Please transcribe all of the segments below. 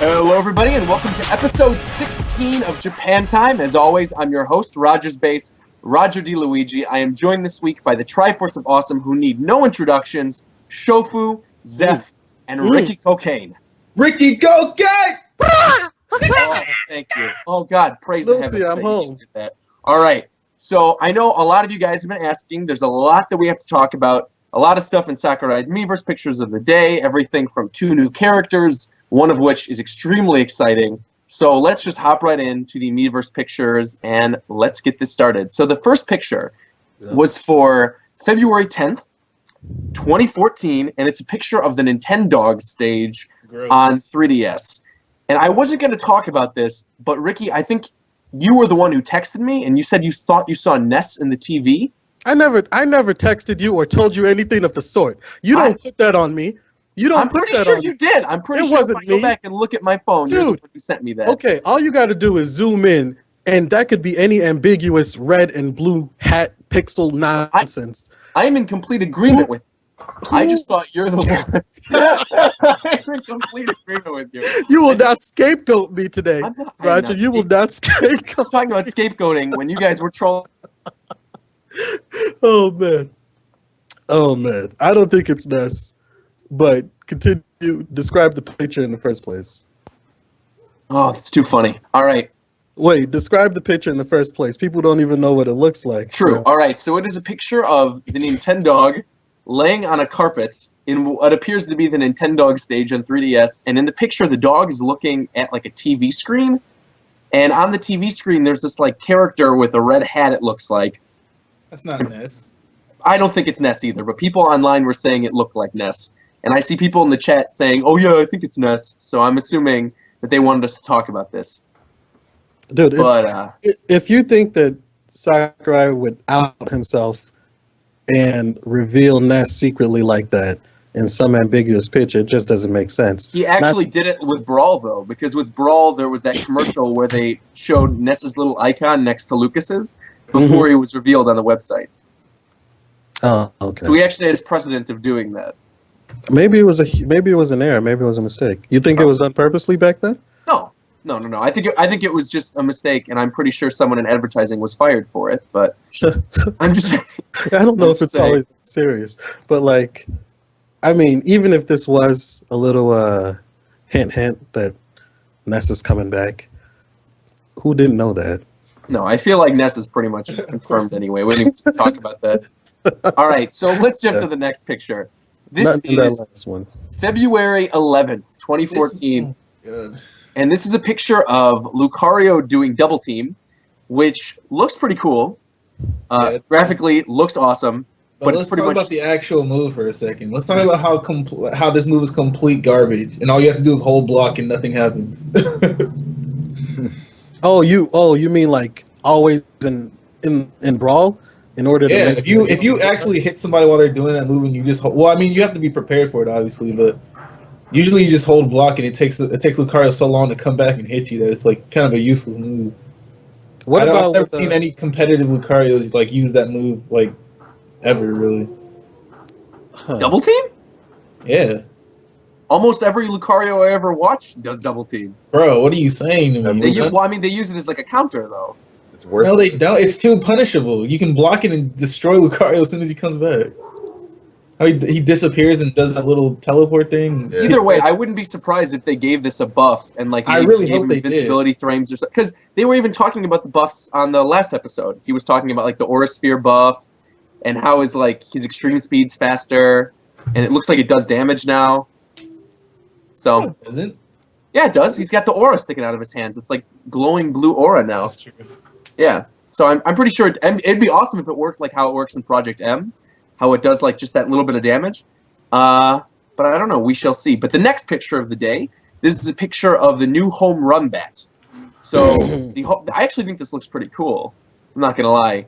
Hello, everybody, and welcome to episode 16 of Japan Time. As always, I'm your host, Rogers Base, Roger DeLuigi. I am joined this week by the Triforce of Awesome who need no introductions, Shofu, Zeph, and Ricky Cocaine. Ricky Cocaine! Oh, thank you. Oh, God, praise the heavens that you just did that. All right, so I know a lot of you guys have been asking. There's a lot that we have to talk about, a lot of stuff in Sakurai's Miiverse pictures of the day, everything from 2 new characters, one of which is extremely exciting. So let's just hop right into the Miiverse pictures and let's get this started. So the first picture was for February 10th, 2014, and it's a picture of the Nintendog stage on 3DS. And I wasn't going to talk about this, but Ricky, I think you were the one who texted me, and you said you thought you saw Ness in the TV. I never texted you or told you anything of the sort. You don't put that on me. I'm pretty sure you did. I'm pretty sure if I go back and look at my phone, dude, you sent me that. Okay, all you got to do is zoom in, and that could be any ambiguous red and blue hat pixel nonsense. I am in complete agreement with you. I just thought you're the one. I'm in complete agreement with you. You will not scapegoat me today, Roger. You will not scapegoat. I'm talking about scapegoating when you guys were trolling. Oh, man. I don't think it's Ness. But continue. Describe the picture in the first place. Oh, it's too funny. All right. Wait, describe the picture in the first place. People don't even know what it looks like. True. All right. So it is a picture of the Nintendog laying on a carpet in what appears to be the Nintendog stage on 3DS. And in the picture, the dog is looking at like a TV screen. And on the TV screen, there's this like character with a red hat, it looks like. That's not Ness. I don't think it's Ness either, but people online were saying it looked like Ness. And I see people in the chat saying, oh, yeah, I think it's Ness. So I'm assuming that they wanted us to talk about this. Dude, if you think that Sakurai would out himself and reveal Ness secretly like that in some ambiguous picture, it just doesn't make sense. He actually did it with Brawl, though, because with Brawl, there was that commercial where they showed Ness's little icon next to Lucas's before he was revealed on the website. Oh, okay. So we actually had his precedent of doing that. Maybe it was an error. Maybe it was a mistake. You think it was done purposely back then? No. I think it was just a mistake, and I'm pretty sure someone in advertising was fired for it. But I'm just saying. I don't know if it's always serious, but like, I mean, even if this was a little hint that Ness is coming back, who didn't know that? No, I feel like Ness is pretty much confirmed anyway. We didn't even talk about that. All right, so let's jump to the next picture. This is February 11th, 2014. And this is a picture of Lucario doing Double Team, which looks pretty cool. Graphically, looks awesome. But let's talk about the actual move for a second. Let's talk about how this move is complete garbage, and all you have to do is hold block and nothing happens. Oh, you mean like always in Brawl? In order to if you actually hit somebody while they're doing that move and you just you have to be prepared for it obviously, but usually you just hold block and it takes Lucario so long to come back and hit you that it's like kind of a useless move. I've never seen any competitive Lucarios like use that move like ever really. Double Team? Yeah. Almost every Lucario I ever watched does Double Team. Bro, what are you saying to me? They use it as like a counter though. No, they don't. It's too punishable. You can block it and destroy Lucario as soon as he comes back. How he disappears and does that little teleport thing. Yeah. Either way, I wouldn't be surprised if they gave this a buff and like I really hope him they invincibility frames or something. Because they were even talking about the buffs on the last episode. He was talking about like the Aura Sphere buff and how his extreme speed's faster, and it looks like it does damage now. So no, it doesn't. Yeah, it does. He's got the aura sticking out of his hands. It's like glowing blue aura now. That's true. Yeah, so I'm pretty sure it'd be awesome if it worked like how it works in Project M, how it does like just that little bit of damage. But I don't know. We shall see. But the next picture of the day, this is a picture of the new home run bat. So I actually think this looks pretty cool. I'm not gonna lie.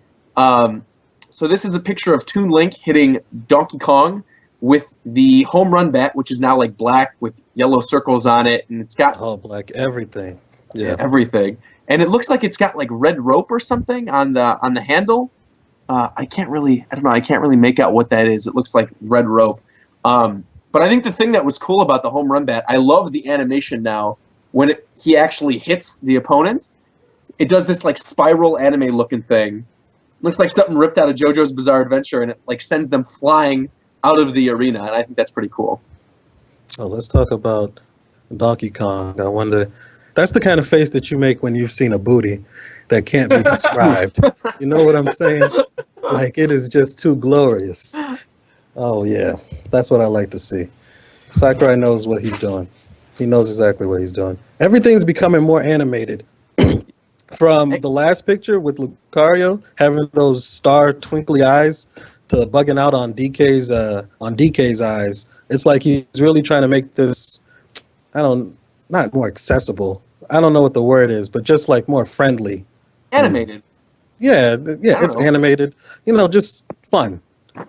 So this is a picture of Toon Link hitting Donkey Kong with the home run bat, which is now like black with yellow circles on it, and it's got black everything. Yeah, everything. And it looks like it's got like red rope or something on the handle. I can't really make out what that is. It looks like red rope. But I think the thing that was cool about the home run bat, I love the animation now when he actually hits the opponent, it does this like spiral anime looking thing. Looks like something ripped out of JoJo's Bizarre Adventure, and it like sends them flying out of the arena, and I think that's pretty cool. Oh, let's talk about Donkey Kong. I wonder, that's the kind of face that you make when you've seen a booty that can't be described. You know what I'm saying? Like, it is just too glorious. Oh, yeah. That's what I like to see. Sakurai knows what he's doing. He knows exactly what he's doing. Everything's becoming more animated. From the last picture with Lucario having those star twinkly eyes to bugging out on DK's eyes, it's like he's really trying to make this, not more accessible. I don't know what the word is, but just like more friendly. Animated. Yeah, it's animated. Just fun.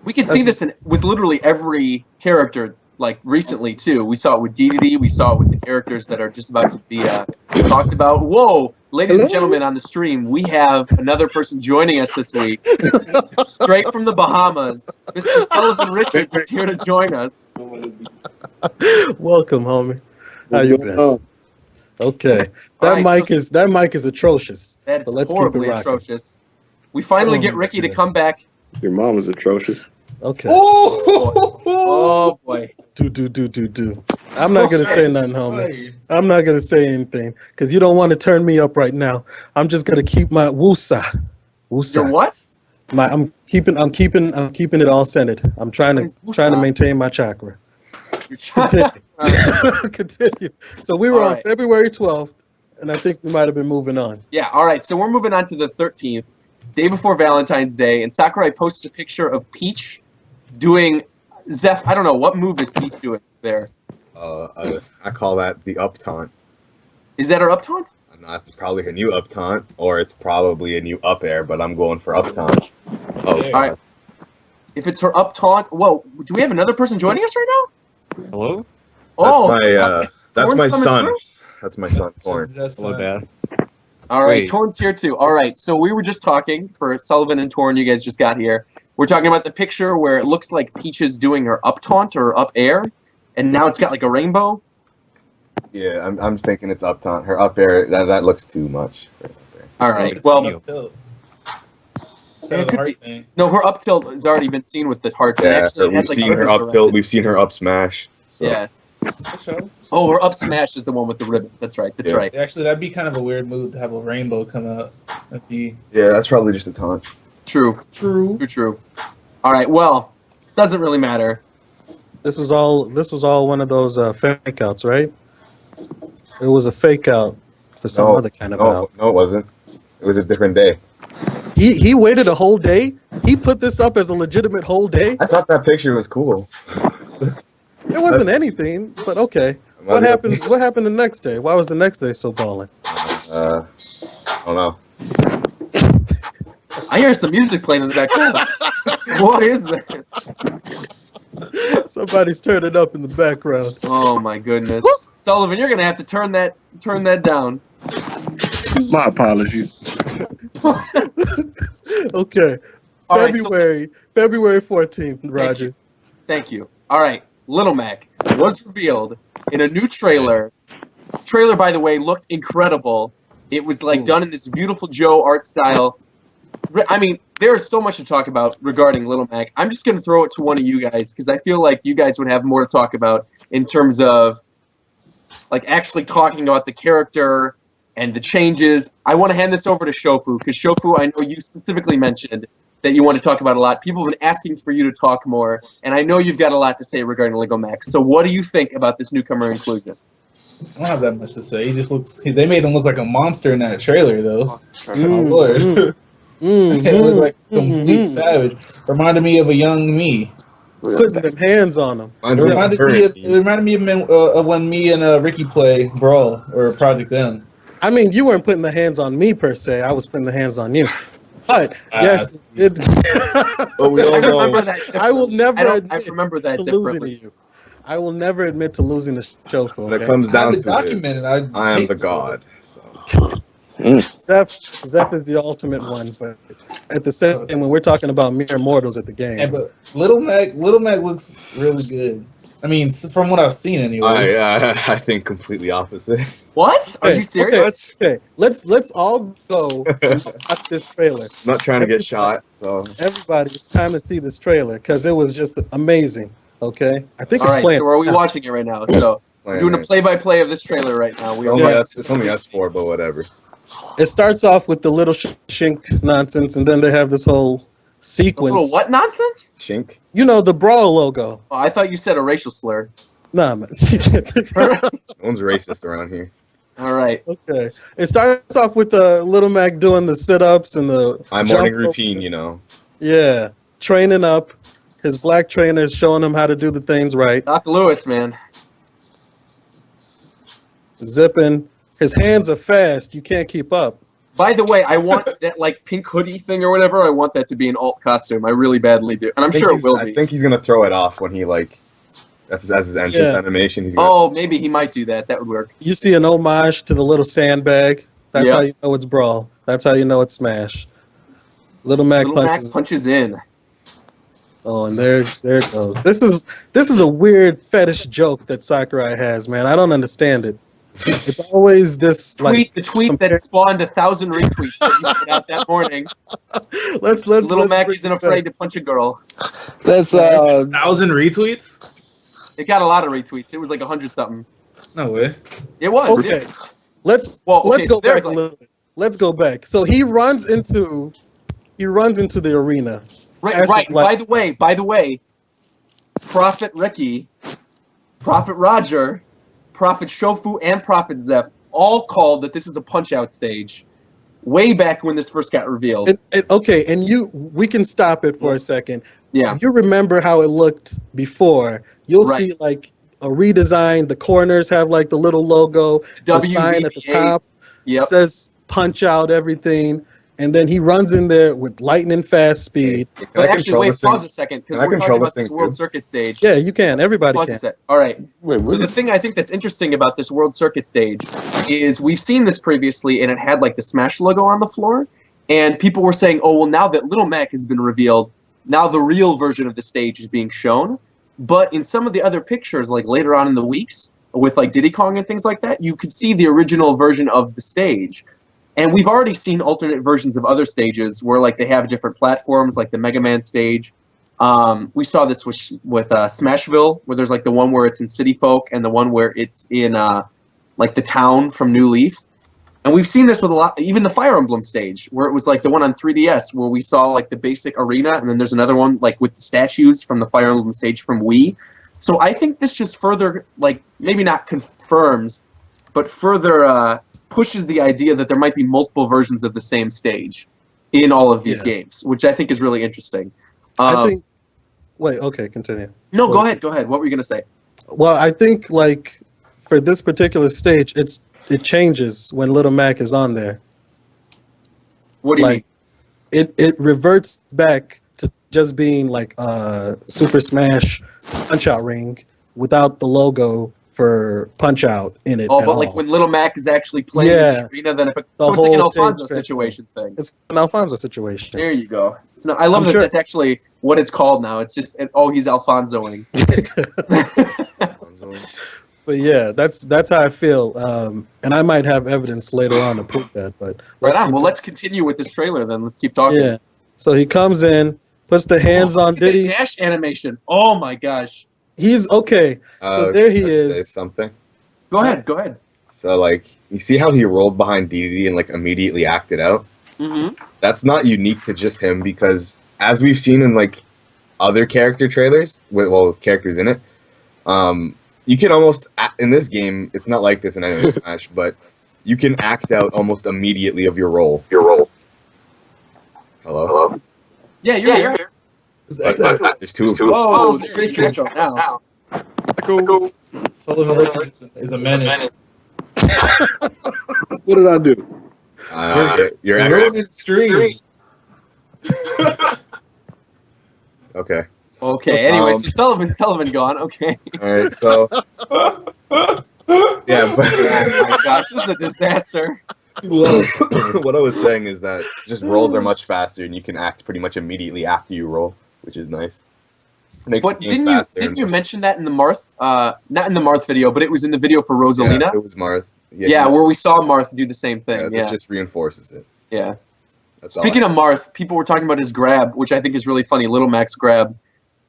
We can see this with literally every character, like recently too. We saw it with Diddy. We saw it with the characters that are just about to be talked about. Whoa, ladies and gentlemen, on the stream, we have another person joining us this week, straight from the Bahamas. Mr. Sullivan Richards is here to join us. Welcome, homie. How you been? Okay, that mic is atrocious. That's horribly atrocious. We finally get Ricky to come back. Your mom is atrocious. Okay. Oh boy. Do. I'm not gonna say nothing, homie. I'm not gonna say anything because you don't want to turn me up right now. I'm just gonna keep my wusa. Your what? I'm keeping it all centered. I'm trying to maintain my chakra. Continue. So we were on February 12th, and I think we might have been moving on. Yeah. All right. So we're moving on to the 13th, day before Valentine's Day, and Sakurai posts a picture of Peach doing Zeph. I don't know what move is Peach doing there. I call that the up taunt. Is that her up taunt? No, it's probably her new up taunt, or it's probably a new up air, but I'm going for up taunt. Oh, all right. If it's her up taunt, whoa, do we have another person joining us right now? Hello? Oh, that's my son. Through? That's my son, Torn. Hello, Dad. All right, Torn's here too. All right, so we were just talking for Sullivan and Torn. You guys just got here. We're talking about the picture where it looks like Peach is doing her up taunt or up air, and now it's got like a rainbow. Yeah, I'm just thinking it's up taunt. Her up air, that looks too much. All right, well. No, her up tilt has already been seen with the hearts. Yeah, we've seen her up tilt. We've seen her up smash. So. Yeah. Oh, her up smash is the one with the ribbons. That's right. That's right. Actually, that'd be kind of a weird move to have a rainbow come out. Yeah, that's probably just a taunt. True. All right. Well, doesn't really matter. This was all one of those fake outs, right? It was a fake out for some other kind of out. No, it wasn't. It was a different day. He waited a whole day. He put this up as a legitimate whole day. I thought that picture was cool. It wasn't anything, but okay. What happened? What happened the next day? Why was the next day so balling? I don't know. I hear some music playing in the background. What is that? Somebody's turning up in the background. Oh my goodness, Sullivan, you're gonna have to turn that down. My apologies. Okay. February 14th, Roger. Thank you. All right. Little Mac was revealed in a new trailer. Trailer, by the way, looked incredible. It was like done in this beautiful Joe art style. I mean, there is so much to talk about regarding Little Mac. I'm just going to throw it to one of you guys because I feel like you guys would have more to talk about in terms of like actually talking about the character and the changes. I want to hand this over to Shofu because Shofu, I know you specifically mentioned that you want to talk about a lot. People have been asking for you to talk more, and I know you've got a lot to say regarding Lego Max. So what do you think about this newcomer inclusion? I don't have that much to say. He just looks. They made him look like a monster in that trailer, though. Oh Lord, he looked like a complete savage. Reminded me of a young me. Putting them hands on him. It reminded me of when me and Ricky play Brawl or Project M. I mean, you weren't putting the hands on me per se. I was putting the hands on you. But yes, but we all know. I will never admit to losing to you. I will never admit to losing the shofu. When it comes down to it, I am the god. So. Zeph is the ultimate one, but at the same time, when we're talking about mere mortals at the game. Yeah, but Little Mac looks really good. I mean, from what I've seen, anyway. I think completely opposite. What? Are you serious? Okay. Let's all go and watch this trailer. I'm not trying to get shot, so everybody, it's time to see this trailer because it was just amazing. Okay, I think all it's right. playing. So are we watching it right now? So we're doing a play-by-play of this trailer right now. It's only S4, but whatever. It starts off with the little shink nonsense, and then they have this whole sequence. A little what nonsense? Shink. You know, the Brawl logo. Oh, I thought you said a racial slur. Nah, man. No one's racist around here. All right. Okay. It starts off with Little Mac doing the sit-ups and the morning routine, you know. Yeah, training up. His black trainer is showing him how to do the things right. Doc Lewis, man. Zipping. His hands are fast. You can't keep up. By the way, I want that like pink hoodie thing or whatever. I want that to be an alt costume. I really badly do, and I'm sure it will be. I think he's gonna throw it off when he that's his entrance animation. He's gonna... maybe he might do that. That would work. You see an homage to the little sandbag. That's how you know it's Brawl. That's how you know it's Smash. Little Mac punches in. Oh, and there it goes. This is a weird fetish joke that Sakurai has, man. I don't understand it. It's always this the tweet that spawned 1,000 retweets that you put out that morning. Little Mac isn't afraid to punch a girl. That's 1,000 retweets. It got a lot of retweets. It was like 100 something. No way. It was. Okay. Let's go back a little bit. Let's go back. So he runs into the arena. Right. By the way, Prophet Ricky, Prophet Roger, Prophet Shofu, and Prophet Zeph all called that this is a punch-out stage way back when this first got revealed. We can stop it for a second. Yeah. If you remember how it looked before, you'll see like a redesign. The corners have like the little logo, the sign at the top. Says punch out everything. And then he runs in there with lightning fast speed. But actually, wait, pause a second, because we're talking about this World Circuit stage. Yeah, you can. Everybody can. All right. So the thing I think that's interesting about this World Circuit stage is we've seen this previously, and it had like the Smash logo on the floor. And people were saying, oh, well, now that Little Mac has been revealed, now the real version of the stage is being shown. But in some of the other pictures, like later on in the weeks, with like Diddy Kong and things like that, you could see the original version of the stage. And we've already seen alternate versions of other stages where like they have different platforms, like the Mega Man stage. We saw this with Smashville, where there's like the one where it's in City Folk and the one where it's in like the town from New Leaf. And we've seen this with a lot, even the Fire Emblem stage, where it was like the one on 3DS, where we saw like the basic arena, and then there's another one like with the statues from the Fire Emblem stage from Wii. So I think this just further, like maybe not confirms, but further pushes the idea that there might be multiple versions of the same stage in all of these games, which I think is really interesting. Continue. No, go ahead. What were you going to say? Well, I think like for this particular stage, it changes when Little Mac is on there. What do you mean? It reverts back to just being like a Super Smash Punch-Out ring without the logo for Punch-Out in it. Oh, but like when Little Mac is actually playing in the arena, then so it's like an Alfonso situation thing. It's an Alfonso situation. There you go. I love that's actually what it's called now. It's just he's Alfonsoing. But yeah, that's how I feel, and I might have evidence later on to prove that. But let's continue with this trailer then. Let's keep talking. Yeah. So he comes in, puts the hands on Diddy. Dash animation. Oh my gosh. He's okay. So there he is. Say something. Go ahead. So like, you see how he rolled behind Diddy and like immediately acted out? Mm-hmm. That's not unique to just him, because as we've seen in like other character trailers with characters in it, you can almost in this game. It's not like this in any Smash, but you can act out almost immediately of your role. Hello. Yeah, you're here. There's two of them. Oh, there's three now. Go. Sullivan is a menace. What did I do? You're in stream. Okay. Anyway, so Sullivan gone. Okay. All right. So. Yeah, but oh my gosh, this is a disaster. What I was saying is that just rolls are much faster, and you can act pretty much immediately after you roll, which is nice. But didn't you mention that in the Marth? Not in the Marth video, but it was in the video for Rosalina. Yeah, it was Marth. Yeah, where we saw Marth do the same thing. Yeah, this just reinforces it. Yeah. Speaking of Marth, people were talking about his grab, which I think is really funny. Little Mac's grab.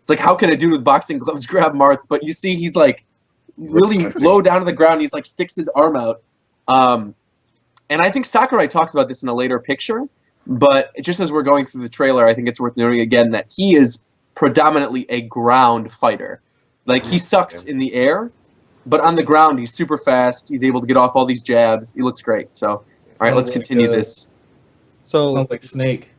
It's like, how can a dude with boxing gloves grab Marth? But you see, he's like really low down to the ground. He's like sticks his arm out. And I think Sakurai talks about this in a later picture. But just as we're going through the trailer, I think it's worth noting again that he is predominantly a ground fighter. Like, he sucks in the air, but on the ground, he's super fast. He's able to get off all these jabs. He looks great. So, all right, let's continue this. So sounds like Snake.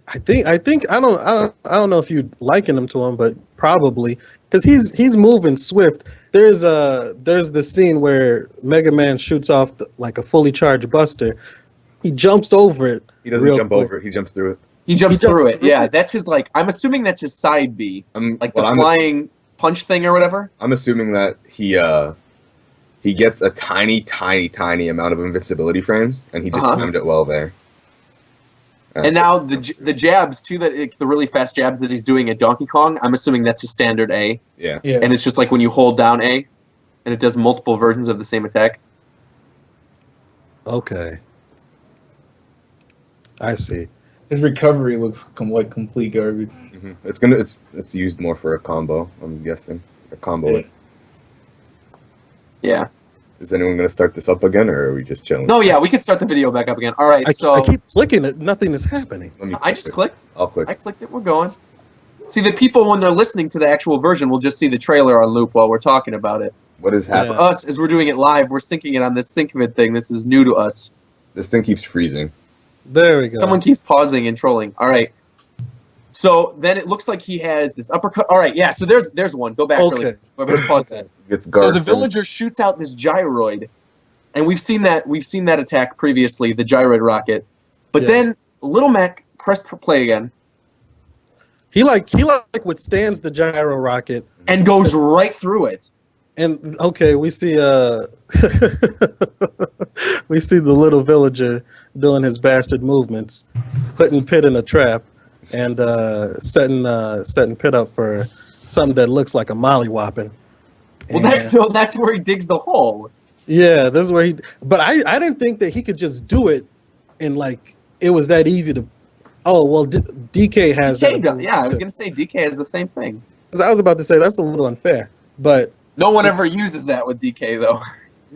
I don't know if you liken him to him, but probably because he's moving swift. There's the scene where Mega Man shoots off like a fully charged Buster. He jumps over it. He doesn't jump over it. He jumps through it. He jumps through it. Yeah, that's his like. I'm assuming that's his side B, like the flying punch thing or whatever. I'm assuming that he gets a tiny amount of invincibility frames, and he just timed it well there. And now the jabs too, that the really fast jabs that he's doing at Donkey Kong, I'm assuming that's just standard A. Yeah. And it's just like when you hold down A, and it does multiple versions of the same attack. Okay. I see. His recovery looks like complete garbage. Mm-hmm. It's used more for a combo, I'm guessing. A combo. Yeah. Is anyone going to start this up again, or are we just chilling? No, yeah, we can start the video back up again. All right, I keep clicking it. Nothing is happening. I just clicked. I'll click. I clicked it. We're going. See, the people, when they're listening to the actual version, will just see the trailer on loop while we're talking about it. What is happening? For us, as we're doing it live, we're syncing it on this SyncVid thing. This is new to us. This thing keeps freezing. There we go. Someone keeps pausing and trolling. All right. So then it looks like he has this uppercut. All right, yeah. So there's one. Go back. Okay. Whoever's paused that. So the villager shoots out this gyroid, and we've seen that attack previously, the gyroid rocket. But then Little Mac pressed play again. He withstands the gyro rocket and goes right through it. And okay, we see we see the little villager doing his bastard movements, putting Pit in a trap, and setting Pit up for something that looks like a mollywhopping. Well, that's where he digs the hole. Yeah, this is where he. But I didn't think that he could just do it, and like it was that easy to. Oh well, DK has that. Yeah, I was gonna say DK has the same thing. Because I was about to say that's a little unfair, but no one ever uses that with DK though.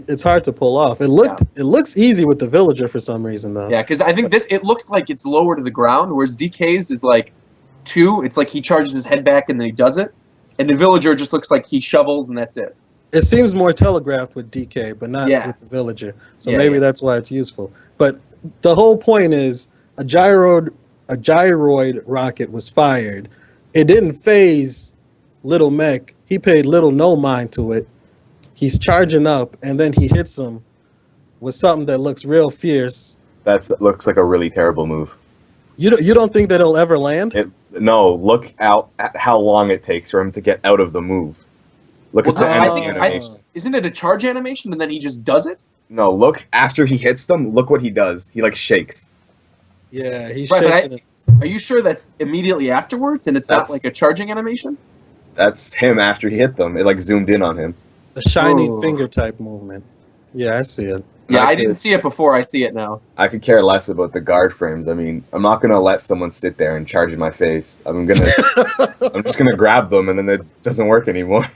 It's hard to pull off. It looks easy with the villager for some reason though. Yeah, because I think it looks like it's lower to the ground, whereas DK's is like 2. It's like he charges his head back and then he does it, and the villager just looks like he shovels and that's it. It seems more telegraphed with DK, but not with the villager. So maybe that's why it's useful. But the whole point is a gyroid rocket was fired. It didn't phase Little Mech. He paid little no mind to it. He's charging up, and then he hits him with something that looks real fierce. That looks like a really terrible move. You don't think that it'll ever land? No, look out at how long it takes for him to get out of the move. Look at the animation. Isn't it a charge animation and then he just does it? No, look after he hits them. Look what he does. He like shakes. Yeah, he's shaking. Are you sure that's immediately afterwards and it's not like a charging animation? That's him after he hit them. It like zoomed in on him. The shining finger type movement. Yeah, I see it. Yeah, I didn't see it before. I see it now. I could care less about the guard frames. I mean, I'm not gonna let someone sit there and charge in my face. I'm just gonna grab them, and then it doesn't work anymore.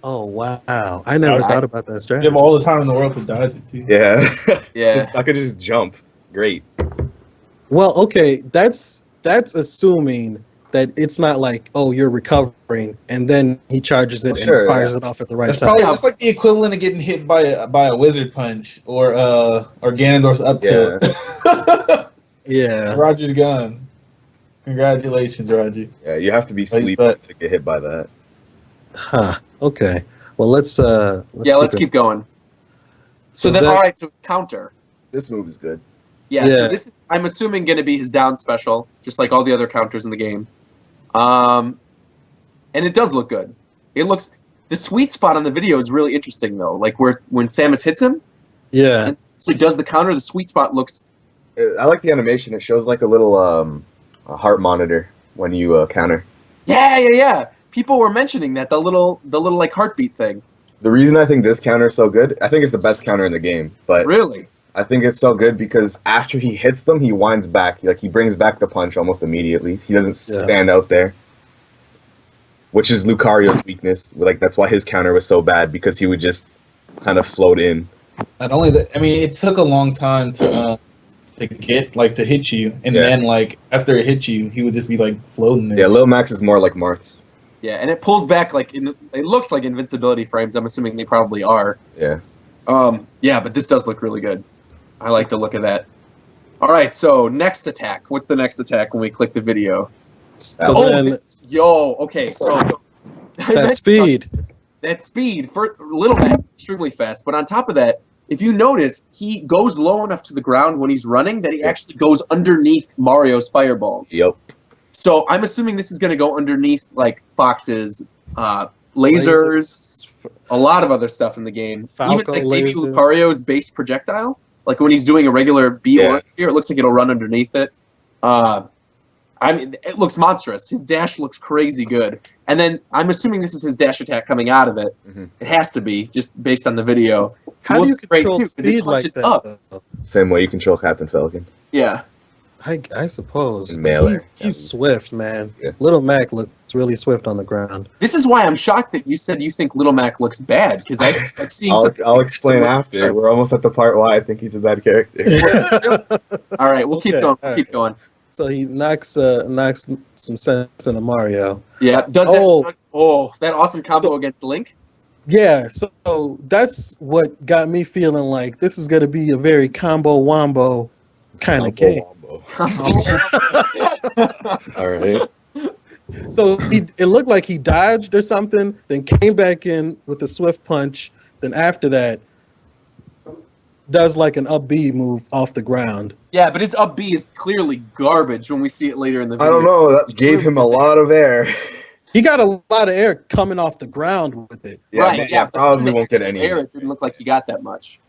Oh wow! I never thought about that strategy. You have all the time in the world to dodge it too. Yeah, yeah. I could just jump. Great. Well, okay, that's assuming that it's not like, oh, you're recovering and then he charges it and fires it off at the right time. That's like the equivalent of getting hit by a wizard punch or Ganondorf's up tilt. Yeah. Roger's gone. Congratulations, Roger. Yeah, you have to be sleeping to get hit by that. Huh. Okay. Well, let's keep going. So then, all right. So it's counter. This move is good. Yeah. So this is, I'm assuming, going to be his down special, just like all the other counters in the game. And it does look good. It looks. The sweet spot on the video is really interesting though. Like when Samus hits him. Yeah. And so he does the counter. The sweet spot looks. I like the animation. It shows like a little a heart monitor when you counter. Yeah. People were mentioning that the little like heartbeat thing. The reason I think this counter is so good, I think it's the best counter in the game. But really, I think it's so good because after he hits them, he winds back. Like he brings back the punch almost immediately. He doesn't stand out there, which is Lucario's weakness. Like that's why his counter was so bad because he would just kind of float in. Not only that, I mean, it took a long time to get like to hit you, and then like after it hit you, he would just be like floating there. Yeah, Lil Max is more like Marth's. Yeah, and it pulls back like it looks like invincibility frames. I'm assuming they probably are. Yeah. Yeah, but this does look really good. I like the look of that. All right, so next attack. What's the next attack when we click the video? Okay, so that speed. That speed for Little Mac extremely fast, but on top of that, if you notice, he goes low enough to the ground when he's running that he actually goes underneath Mario's fireballs. Yep. So I'm assuming this is going to go underneath like Fox's lasers, a lot of other stuff in the game. Falco even like maybe Lucario's base projectile. Like when he's doing a regular B or here, it looks like it'll run underneath it. I mean, it looks monstrous. His dash looks crazy good. And then I'm assuming this is his dash attack coming out of it. Mm-hmm. It has to be, just based on the video. How do you control speed like that? Up. Same way you control Captain Falcon. Yeah. I suppose. Melee. He's swift, man. Yeah. Little Mac looks really swift on the ground. This is why I'm shocked that you said you think Little Mac looks bad, because I've seen I'll explain after. We're almost at the part why I think he's a bad character. All right, we'll keep going. Keep going. So he knocks some sense into Mario. Yeah. That awesome combo against Link? Yeah, so that's what got me feeling like this is gonna be a very combo wombo kind of game. All right. So it looked like he dodged or something, then came back in with a swift punch. Then after that, does like an up B move off the ground. Yeah, but his up B is clearly garbage when we see it later in the video. I don't know. That gave him a lot of air. He got a lot of air coming off the ground with it. Yeah, right, yeah. Probably won't get any air. It didn't look like he got that much.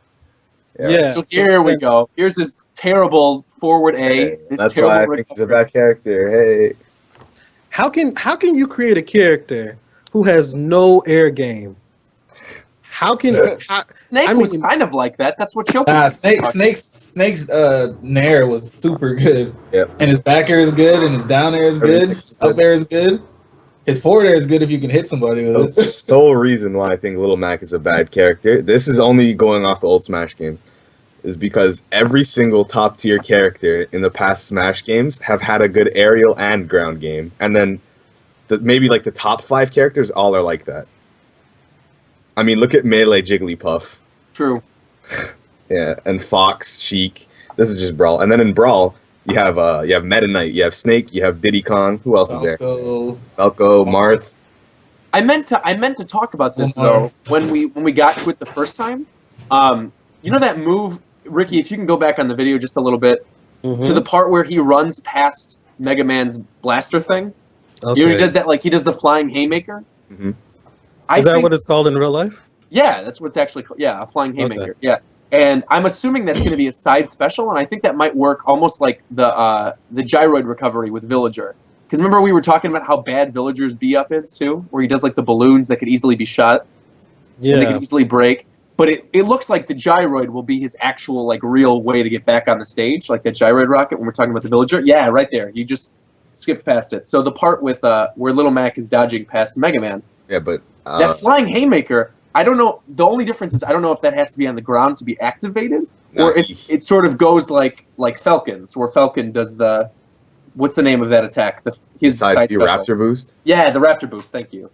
Yeah. So here we go. Here's his terrible forward A. That's why I think he's a bad character. Hey. How can you create a character who has no air game? How can Snake was kind of like that? That's what shofu. Snake's nair was super good. Yep. And his back air is good, and his down air is good. Up air is good. His forward air is good if you can hit somebody with it. The sole reason why I think Little Mac is a bad character, this is only going off the old Smash games, is because every single top tier character in the past Smash games have had a good aerial and ground game, and then maybe like the top 5 characters all are like that. I mean, look at Melee Jigglypuff. True. Yeah, and Fox, Sheik. This is just Brawl. And then in Brawl, you have Meta Knight, you have Snake, you have Diddy Kong. Who else is there? Falco, Marth. I meant to talk about this though when we got to it the first time. You know that move, Ricky? If you can go back on the video just a little bit to the part where he runs past Mega Man's blaster thing. Okay. You know, he does that, like he does the flying haymaker. Mm-hmm. Is that what it's called in real life? Yeah, that's what it's actually called. Yeah, a flying haymaker. Okay. Yeah, and I'm assuming that's going to be a side special, and I think that might work almost like the gyroid recovery with Villager. Because remember we were talking about how bad Villager's B-up is too, where he does like the balloons that could easily be shot. Yeah. And they can easily break. But it looks like the gyroid will be his actual like real way to get back on the stage, like that gyroid rocket when we're talking about the Villager. Yeah, right there. You just skipped past it. So the part with where Little Mac is dodging past Mega Man. Yeah, but that flying haymaker, I don't know. The only difference is I don't know if that has to be on the ground to be activated, or if it sort of goes like Falcon's, where Falcon does the, what's the name of that attack? His side special. Raptor boost. Yeah, the Raptor boost. Thank you.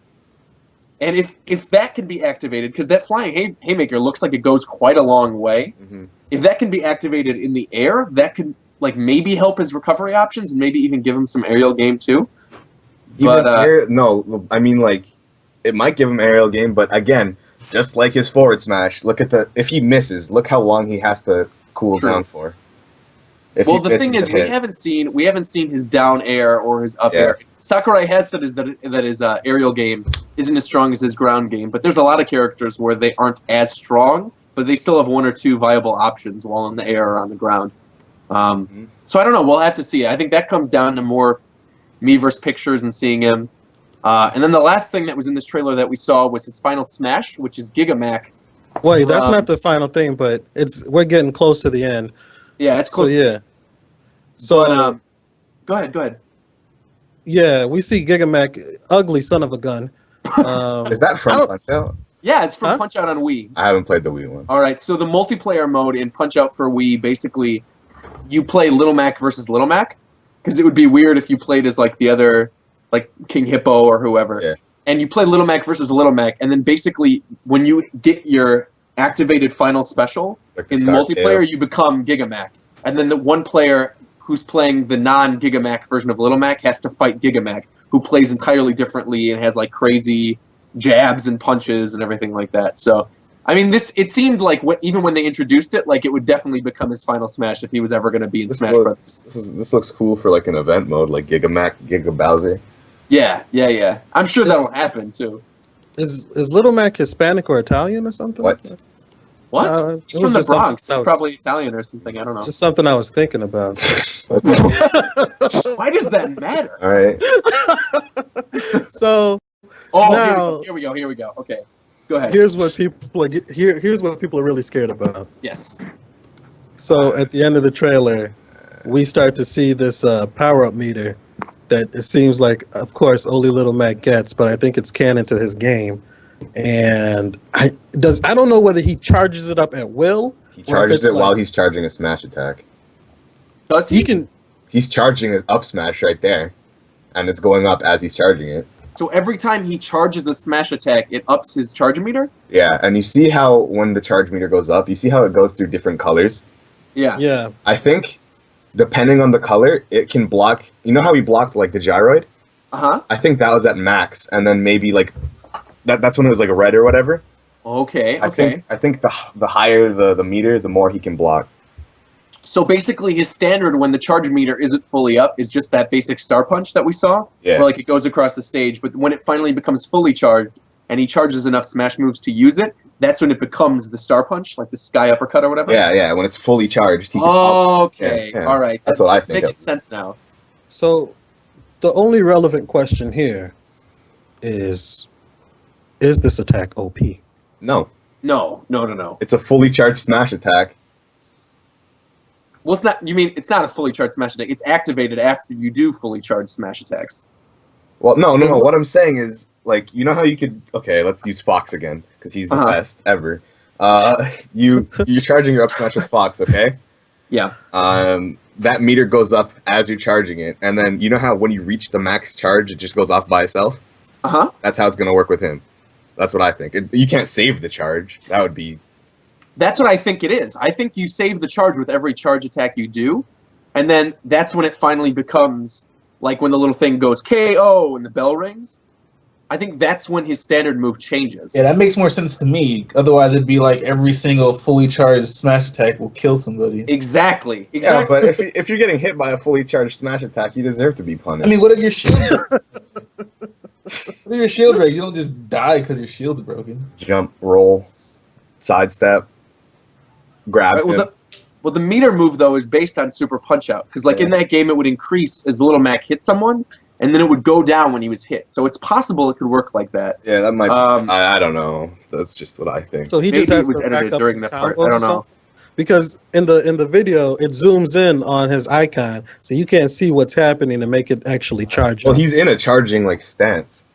And if that can be activated, because that flying haymaker looks like it goes quite a long way. Mm-hmm. If that can be activated in the air, that could like maybe help his recovery options and maybe even give him some aerial game too. No, I mean like. It might give him aerial game, but again, just like his forward smash, look at if he misses, look how long he has to cool down for. Well, the thing is, we haven't seen his down air or his up air. Sakurai has said that his aerial game isn't as strong as his ground game, but there's a lot of characters where they aren't as strong, but they still have 1 or 2 viable options while in the air or on the ground. So I don't know. We'll have to see. I think that comes down to more Miiverse pictures and seeing him. And then the last thing that was in this trailer that we saw was his final smash, which is Gigamac. Wait, that's not the final thing, but we're getting close to the end. Yeah, it's close. So yeah. So but, go ahead. Yeah, we see Gigamac, ugly son of a gun. Is that from Punch-Out? Yeah, it's from Punch-Out on Wii. I haven't played the Wii one. All right, so the multiplayer mode in Punch-Out for Wii, basically, you play Little Mac versus Little Mac, because it would be weird if you played as like the other, like King Hippo or whoever. Yeah. And you play Little Mac versus Little Mac, and then basically when you get your activated final special Like in multiplayer, you become Gigamac, and then the one player who's playing the non-Gigamac version of Little Mac has to fight Gigamac, who plays entirely differently and has like crazy jabs and punches and everything like that. So, I mean, it seemed like even when they introduced it, like it would definitely become his final Smash if he was ever going to be in Smash Brothers. This looks cool for like an event mode, like Gigamac, Giga Bowser. Yeah. I'm sure that'll happen too. Is Little Mac Hispanic or Italian or something? What? What? He's from the Bronx. It's probably Italian or something. I don't know. Just something I was thinking about. Why does that matter? All right. So. Now, here we go. Okay, go ahead. Here's what people are really scared about. Yes. So at the end of the trailer, we start to see this power-up meter that it seems like, of course, only Little Mac gets, but I think it's canon to his game. And I don't know whether he charges it up at will. He charges it while he's charging a smash attack. Does he? He's charging an up smash right there, and it's going up as he's charging it. So every time he charges a smash attack, it ups his charge meter? Yeah, and you see how when the charge meter goes up, you see how it goes through different colors? Yeah. Yeah. I think, depending on the color, it can block... You know how he blocked, like, the gyroid? Uh-huh. I think that was at max, and then maybe, like... That's when it was, like, red or whatever. Okay. I think the higher the meter, the more he can block. So basically his standard when the charge meter isn't fully up is just that basic star punch that we saw. Yeah. Where like it goes across the stage, but when it finally becomes fully charged and he charges enough smash moves to use it, that's when it becomes the star punch, like the sky uppercut or whatever. Yeah, when it's fully charged. He can okay. Yeah. All right. That's what I think. It's making sense now. So the only relevant question here is this attack OP? No. No. It's a fully charged smash attack. Well, it's not. You mean it's not a fully charged smash attack? It's activated after you do fully charged smash attacks. Well, no. What I'm saying is, like, you know how you could... Okay, let's use Fox again, because he's the best ever. You're charging your up smash with Fox, okay? Yeah. That meter goes up as you're charging it, and then you know how when you reach the max charge, it just goes off by itself? Uh-huh. That's how it's going to work with him. That's what I think. You can't save the charge. That would be... That's what I think it is. I think you save the charge with every charge attack you do, and then that's when it finally becomes, like when the little thing goes KO and the bell rings. I think that's when his standard move changes. Yeah, that makes more sense to me. Otherwise, it'd be like every single fully charged smash attack will kill somebody. Exactly. Yeah, but if you're getting hit by a fully charged smash attack, you deserve to be punished. I mean, what if your shield What if your shield breaks? You don't just die because your shield's broken. Jump, roll, sidestep, grab him. Well, the meter move, though, is based on Super Punch-Out. Because, like, in that game, it would increase as Little Mac hit someone, and then it would go down when he was hit. So it's possible it could work like that. Yeah, that might be. I don't know. That's just what I think. So he just has to edited during that part. I don't know. Because in the video, it zooms in on his icon, so you can't see what's happening to make it actually charge. Well, he's in a charging, like, stance.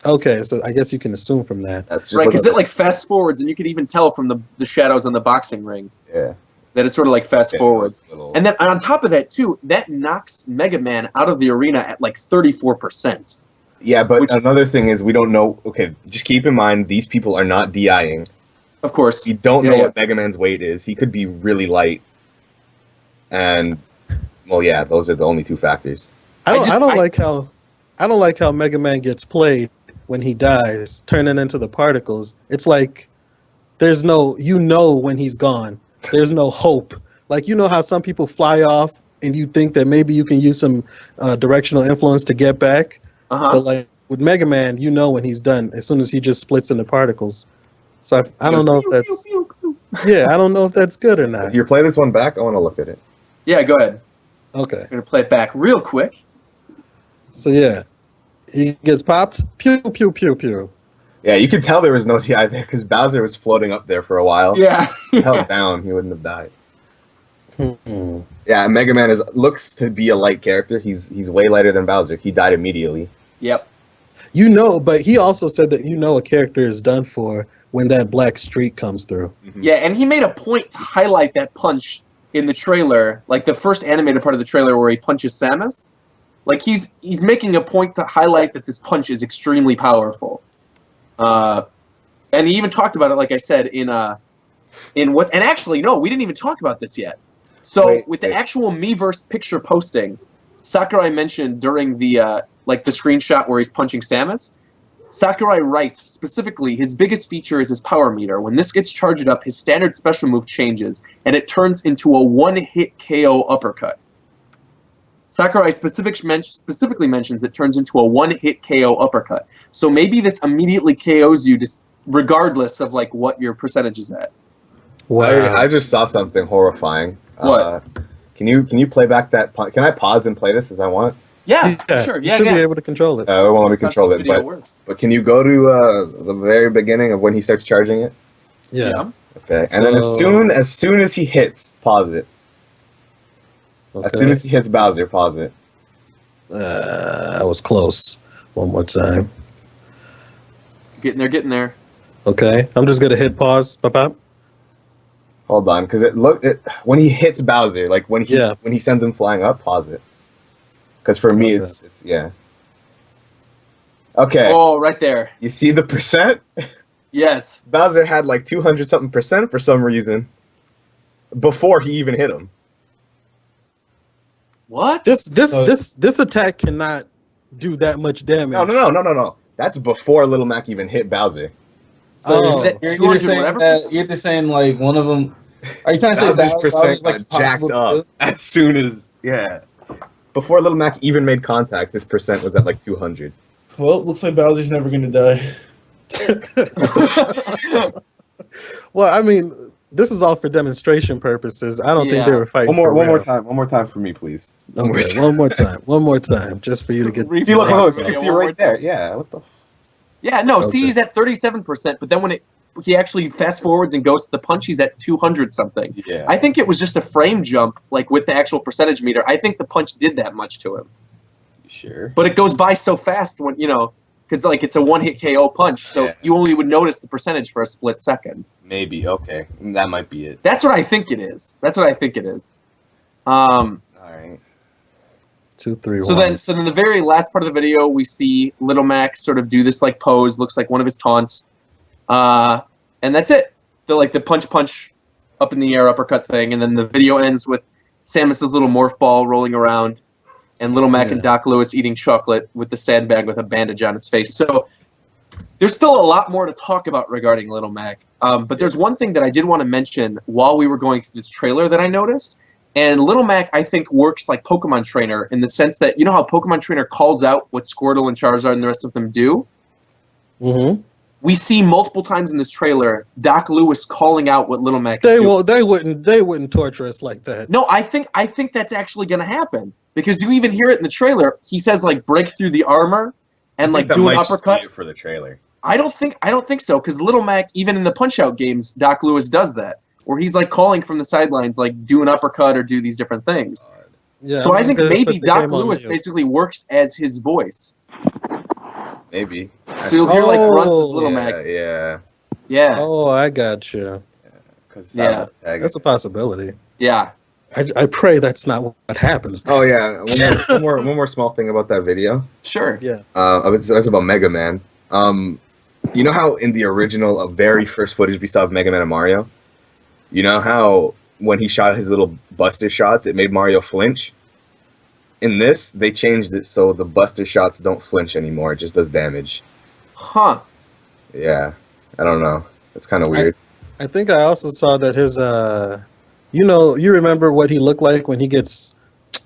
Okay, so I guess you can assume from that. That's just right, because it, like, fast-forwards, and you could even tell from the shadows on the boxing ring. Yeah. That it's sort of like fast forwards. And then on top of that, too, that knocks Mega Man out of the arena at like 34%. Yeah, but another thing is we don't know. Okay, just keep in mind, these people are not DIing. Of course. You don't know what Mega Man's weight is. He could be really light. And, well, yeah, those are the only two factors. I don't like how Mega Man gets played when he dies, turning into the particles. It's like there's no, when he's gone. There's no hope. Like, you know how some people fly off and you think that maybe you can use some directional influence to get back? But like with Mega Man, you know when he's done as soon as he just splits into particles. So I don't know if that's... Yeah, I don't know if that's good or not. If you play this one back, I want to look at it. Yeah, go ahead. Okay. I'm going to play it back real quick. So yeah, He gets popped. Pew pew pew pew. Yeah, you could tell there was no TI there because Bowser was floating up there for a while. Yeah. He held down, he wouldn't have died. Hmm. Yeah, Mega Man looks to be a light character. He's way lighter than Bowser. He died immediately. Yep. But he also said that a character is done for when that black streak comes through. Mm-hmm. Yeah, and he made a point to highlight that punch in the trailer, like the first animated part of the trailer where he punches Samus. Like he's making a point to highlight that this punch is extremely powerful. And he even talked about it, like I said, in what? And actually, no, we didn't even talk about this yet. So with the actual Miiverse picture posting, Sakurai mentioned during the the screenshot where he's punching Samus. Sakurai writes specifically, his biggest feature is his power meter. When this gets charged up, his standard special move changes, and it turns into a one-hit KO uppercut. Sakurai specifically mentions it turns into a one-hit KO uppercut. So maybe this immediately KOs you regardless of like what your percentage is at. Wow. I just saw something horrifying. What? Can you play back that? Can I pause and play this as I want? Yeah, sure. You should be able to control it. It won't let me That's how control some it. video works. But can you go to the very beginning of when he starts charging it? Yeah. Okay. And then as soon as he hits, pause it. Okay. As soon as he hits Bowser, pause it. I was close. One more time. Getting there. Okay. I'm just gonna hit pause. Pop. Hold on, because when he hits Bowser, like when he sends him flying up, pause it. Because for me, it's yeah. Okay. Oh, right there. You see the percent? Yes. Bowser had like 200-something% for some reason before he even hit him. What? This attack cannot do that much damage. No. That's before Little Mac even hit Bowser. So you're either saying like one of them. Are you trying to say Bowser's percent like got jacked up as soon as before Little Mac even made contact? This percent was at like 200. Well, it looks like Bowser's never gonna die. Well, I mean, this is all for demonstration purposes. I don't think they were fighting. One more time for me, please. Okay, one more time, just for you to get. See, look, you can see right there. Yeah, what the? Yeah, no. Okay. See, he's at 37%, but then when he actually fast forwards and goes to the punch, he's at 200 something. Yeah. I think it was just a frame jump, like with the actual percentage meter. I think the punch did that much to him. Sure. But it goes by so fast when because like it's a one-hit KO punch, so you only would notice the percentage for a split second. Maybe okay, that might be it. That's what I think it is. All right. 2, 3, so 1. then the very last part of the video, we see Little Mac sort of do this like pose, looks like one of his taunts, and that's it. The punch up in the air uppercut thing, and then the video ends with Samus's little morph ball rolling around, and Little Mac and Doc Lewis eating chocolate with the sandbag with a bandage on his face. So there's still a lot more to talk about regarding Little Mac. But there's one thing that I did want to mention while we were going through this trailer that I noticed. And Little Mac, I think, works like Pokemon Trainer in the sense that, you know how Pokemon Trainer calls out what Squirtle and Charizard and the rest of them do? Mm-hmm. We see multiple times in this trailer Doc Lewis calling out what Little Mac is doing. They wouldn't torture us like that. No, I think that's actually going to happen. Because you even hear it in the trailer. He says, like, break through the armor and, like, do an uppercut. Just be it for the trailer. I don't think so, because Little Mac, even in the Punch-Out games, Doc Lewis does that. Where he's like calling from the sidelines, like do an uppercut or do these different things. Yeah, so I think maybe Doc Lewis basically works as his voice. Maybe. So you'll hear like grunts as Little Mac. Yeah. Oh, I got you. That's a possibility. Yeah. I pray that's not what happens. Oh yeah. One more small thing about that video. Sure. Yeah. It's about Mega Man. You know how in the original, very first footage we saw of Mega Man and Mario. You know how when he shot his little buster shots, it made Mario flinch? In this, they changed it so the buster shots don't flinch anymore. It just does damage. Huh. Yeah. I don't know. It's kind of weird. I think I also saw that his, you remember what he looked like when he gets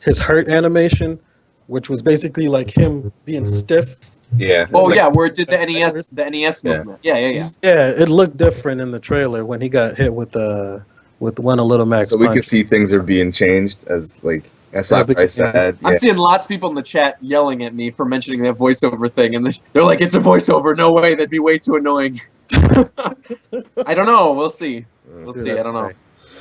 his hurt animation, which was basically like him being stiff. Yeah. Oh yeah, where it did the NES movement. Yeah. Yeah, it looked different in the trailer when he got hit with one of Little Mac's So we punches. could see things are being changed as like As I said, I'm seeing lots of people in the chat yelling at me for mentioning that voiceover thing, and they're like, "It's a voiceover. No way. That'd be way too annoying." I don't know. We'll see. We'll see. I don't know.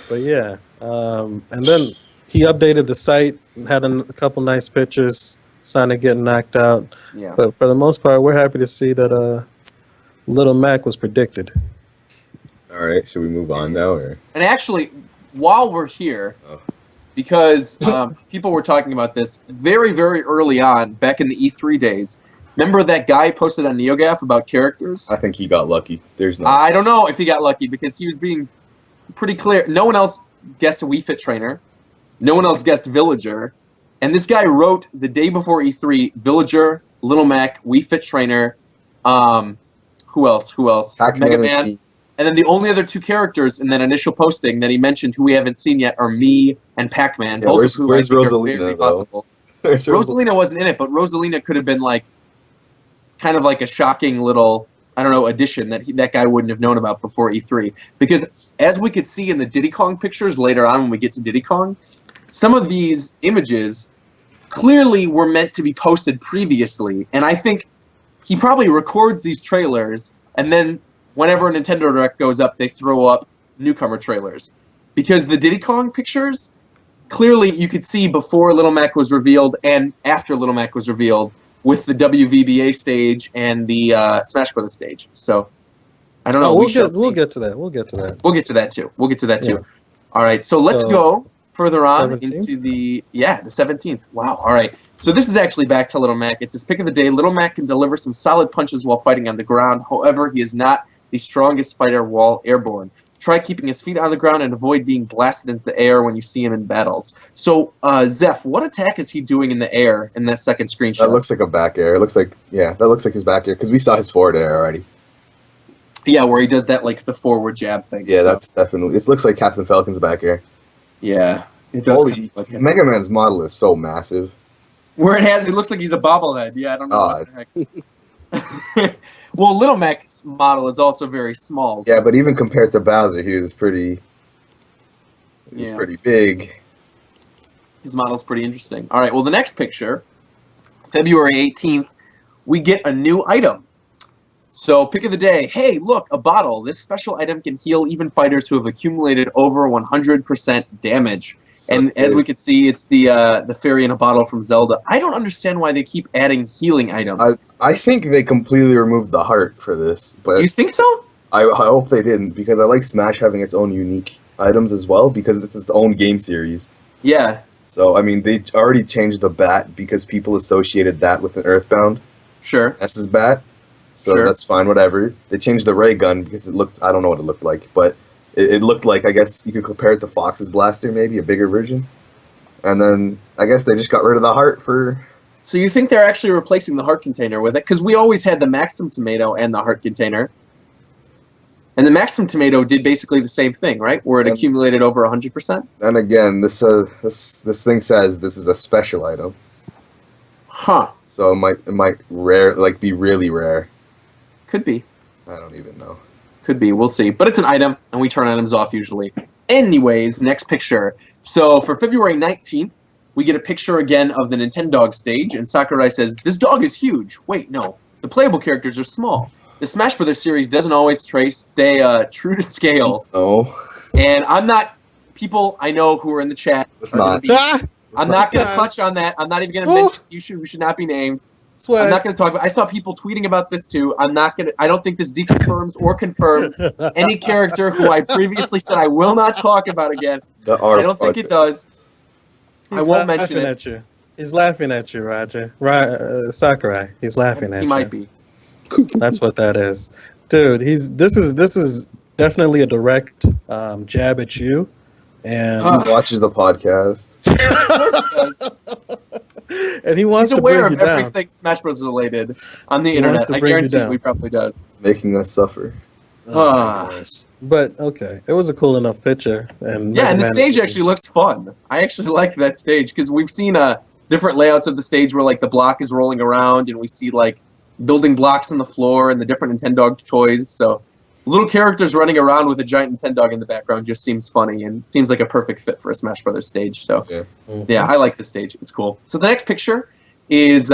But yeah, and then he updated the site and had a couple nice pictures. Sonic getting knocked out. Yeah. But for the most part, we're happy to see that Little Mac was predicted. All right, should we move on now? Or? And actually, while we're here, because people were talking about this very, very early on, back in the E3 days. Remember that guy posted on NeoGAF about characters? I think he got lucky. There's no. I don't know if he got lucky because he was being pretty clear. No one else guessed a Wii Fit trainer. No one else guessed Villager. And this guy wrote the day before E3, Villager, Little Mac, Wii Fit trainer, who else? Mega Man. And then the only other two characters in that initial posting that he mentioned who we haven't seen yet are me and Pac-Man. Yeah, both of who where's I think Rosalina, are very though? possible. Rosalina wasn't in it, but Rosalina could have been like kind of like a shocking little, I don't know, addition that guy wouldn't have known about before E3. Because as we could see in the Diddy Kong pictures later on when we get to Diddy Kong, some of these images clearly were meant to be posted previously. And I think he probably records these trailers and then whenever a Nintendo Direct goes up, they throw up newcomer trailers. Because the Diddy Kong pictures, clearly you could see before Little Mac was revealed and after Little Mac was revealed with the WVBA stage and the Smash Brothers stage. So, I don't know. We'll get to that. We'll get to that. We'll get to that too. Yeah. All right, so let's go further on 17th? into the 17th. Wow. All right. So this is actually back to Little Mac. It's his pick of the day. Little Mac can deliver some solid punches while fighting on the ground. However, he is not the strongest fighter while airborne. Try keeping his feet on the ground and avoid being blasted into the air when you see him in battles. So, Zeph, what attack is he doing in the air in that second screenshot? That looks like a back air. It looks like, that looks like his back air because we saw his forward air already. Yeah, where he does that, like, the forward jab thing. Yeah, that's definitely, it looks like Captain Falcon's back air. Yeah, it does. Holy, Mega Man's model is so massive. Where it looks like he's a bobblehead. Yeah, I don't know what the heck. Well, Little Mac's model is also very small. Yeah, but even compared to Bowser, he was pretty big. His model's pretty interesting. All right, well, the next picture, February 18th, we get a new item. So, pick of the day. Hey, look, a bottle. This special item can heal even fighters who have accumulated over 100% damage. And as we can see, it's the fairy in a bottle from Zelda. I don't understand why they keep adding healing items. I think they completely removed the heart for this. But you think so? I hope they didn't, because I like Smash having its own unique items as well, because it's its own game series. Yeah. So, I mean, they already changed the bat because people associated that with an Earthbound. Sure. S's bat. So that's fine, whatever. They changed the ray gun because it looked, I don't know what it looked like, but it looked like, I guess you could compare it to Fox's blaster, maybe, a bigger version. And then I guess they just got rid of the heart for... So you think they're actually replacing the heart container with it? Because we always had the Maxim tomato and the heart container. And the Maxim tomato did basically the same thing, right? Where it accumulated over 100%? And again, this thing says this is a special item. Huh. So it might be really rare. Could be. I don't even know. Could be. We'll see. But it's an item, and we turn items off usually. Anyways, next picture. So for February 19th, we get a picture again of the Nintendog stage, and Sakurai says, "This dog is huge." Wait, no. The playable characters are small. The Smash Brothers series doesn't always stay true to scale. Oh. And I'm not... People I know who are in the chat... It's not. I'm not going to touch on that. I'm not even going to mention who should not be named. I'm not going to talk about. I saw people tweeting about this too. I'm not going to. I don't think this deconfirms or confirms any character who I previously said I will not talk about again. I don't think it does. I won't mention it. At you. He's laughing at you, Roger. Sakurai. He's laughing at you. He might be. That's what that is, dude. This is definitely a direct jab at you. And he watches the podcast. And he wants He's to aware bring of you down. everything Smash Bros. Related on the internet. I guarantee he probably does. It's making us suffer. But okay, it was a cool enough picture. And yeah, and the stage actually looks fun. I actually like that stage because we've seen different layouts of the stage where like the block is rolling around and we see like building blocks on the floor and the different Nintendo toys. So little characters running around with a giant Nintendo in the background just seems funny and seems like a perfect fit for a Smash Brothers stage. So, yeah, I like this stage. It's cool. So the next picture is,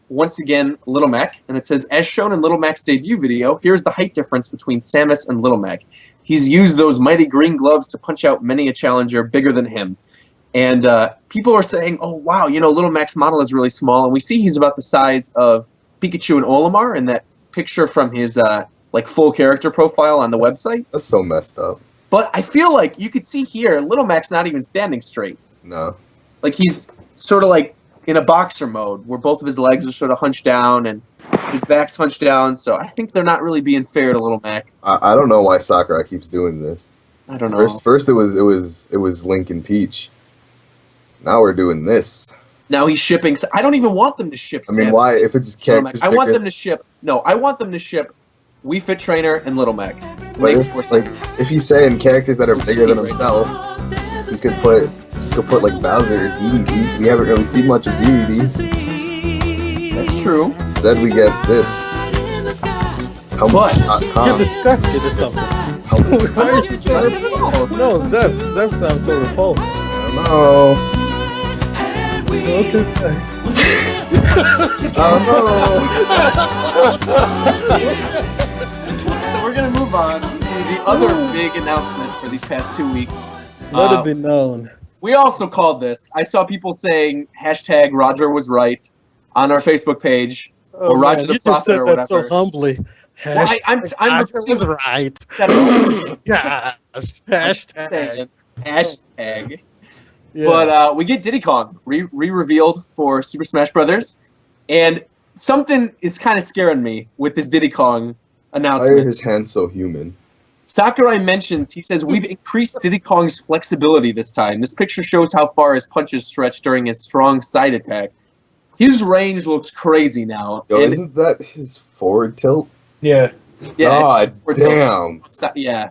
once again, Little Mac. And it says, as shown in Little Mac's debut video, here's the height difference between Samus and Little Mac. He's used those mighty green gloves to punch out many a challenger bigger than him. And people are saying, oh, wow, you know, Little Mac's model is really small. And we see he's about the size of Pikachu and Olimar in that picture from his like full character profile on the website. That's so messed up. But I feel like you could see here, Little Mac's not even standing straight. No. Like he's sort of like in a boxer mode where both of his legs are sort of hunched down and his back's hunched down. So I think they're not really being fair to Little Mac. I don't know why Sakurai keeps doing this. I don't know. First it was Link and Peach. Now we're doing this. Now he's shipping. I don't even want them to ship. I mean, Samus. why? If it's characters, I want them to ship. No, I want them to ship Wii Fit Trainer and Little Mac. It makes more sense. If he's saying characters that are bigger than himself, you could put like Bowser or DDD. We haven't really seen much of DDD. That's true. Instead, we get this. But you're disgusted or something. Why are you so repulsed? No, Zeph sounds so repulsed. I don't know. Okay. So we're gonna move on to the other big announcement for these past 2 weeks. Let it be known. We also called this. I saw people saying hashtag Roger was right on our Facebook page. Or Roger the You just Prophet said or that whatever. so humbly. Well, I'm Roger was right. Gosh. Hashtag. Hashtag. Yeah. But we get Diddy Kong re-revealed for Super Smash Brothers, and something is kind of scaring me with this Diddy Kong announcement. Why are his hands so human? Sakurai mentions, he says, we've increased Diddy Kong's flexibility this time. This picture shows how far his punches stretch during his strong side attack. His range looks crazy now. Yo, isn't that his forward tilt? Yeah. Yeah, God damn. Yeah.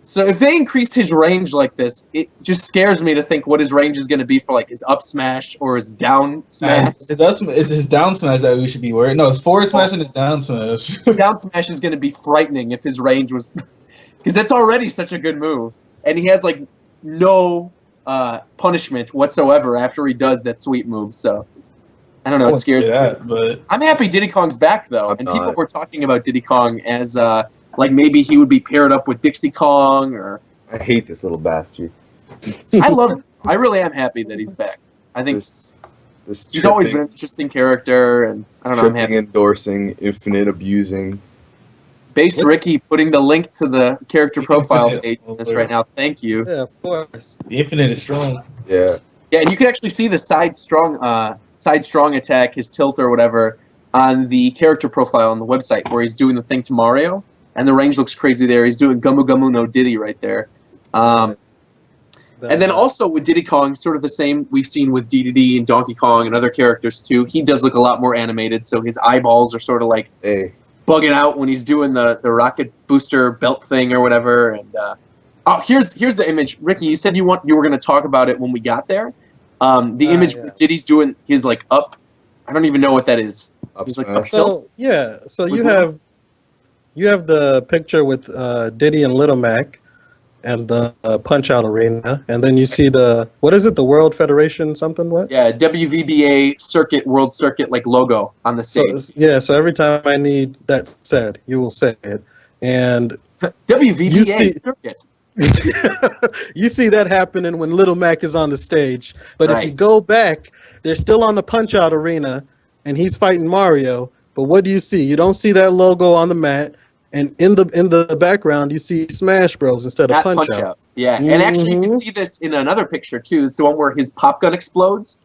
So if they increased his range like this, it just scares me to think what his range is going to be for like his up smash or his down smash. It's his down smash that we should be worried. No, it's forward smash and his down smash. His down smash is going to be frightening if his range was, because that's already such a good move, and he has like no punishment whatsoever after he does that sweet move. So I don't know. It scares me. But I'm happy Diddy Kong's back though, and people were talking about Diddy Kong as like maybe he would be paired up with Dixie Kong or. I hate this little bastard. I love him. I really am happy that he's back. I think this he's always been an interesting character, and I don't know. I'm happy. Endorsing, infinite abusing. Based Ricky putting the link to the character profile page on this right now. Thank you. Yeah, of course. The infinite is strong. Yeah. Yeah, and you can actually see the side strong attack, his tilt or whatever, on the character profile on the website where he's doing the thing to Mario, and the range looks crazy there. He's doing Gumu Gumu no Diddy right there. And then also with Diddy Kong, sort of the same we've seen with DDD and Donkey Kong and other characters too. He does look a lot more animated, so his eyeballs are sort of like bugging out when he's doing the rocket booster belt thing or whatever. And oh, here's the image. Ricky, you said you were going to talk about it when we got there. The image where Diddy's doing his like up. I don't even know what that is. He's like up tilt. So you have the picture with Diddy and Little Mac and the Punch-Out Arena, and then you see the the World Federation something what? Yeah, WVBA circuit, World Circuit like logo on the stage. So every time I need that said, you will say it, and WVBA circuit. You see that happening when Little Mac is on the stage, but if you go back, they're still on the Punch-Out Arena, and he's fighting Mario. But what do you see? You don't see that logo on the mat, and in the background you see Smash Bros instead of Punch Out. Yeah, and actually you can see this in another picture too. It's the one where his pop gun explodes.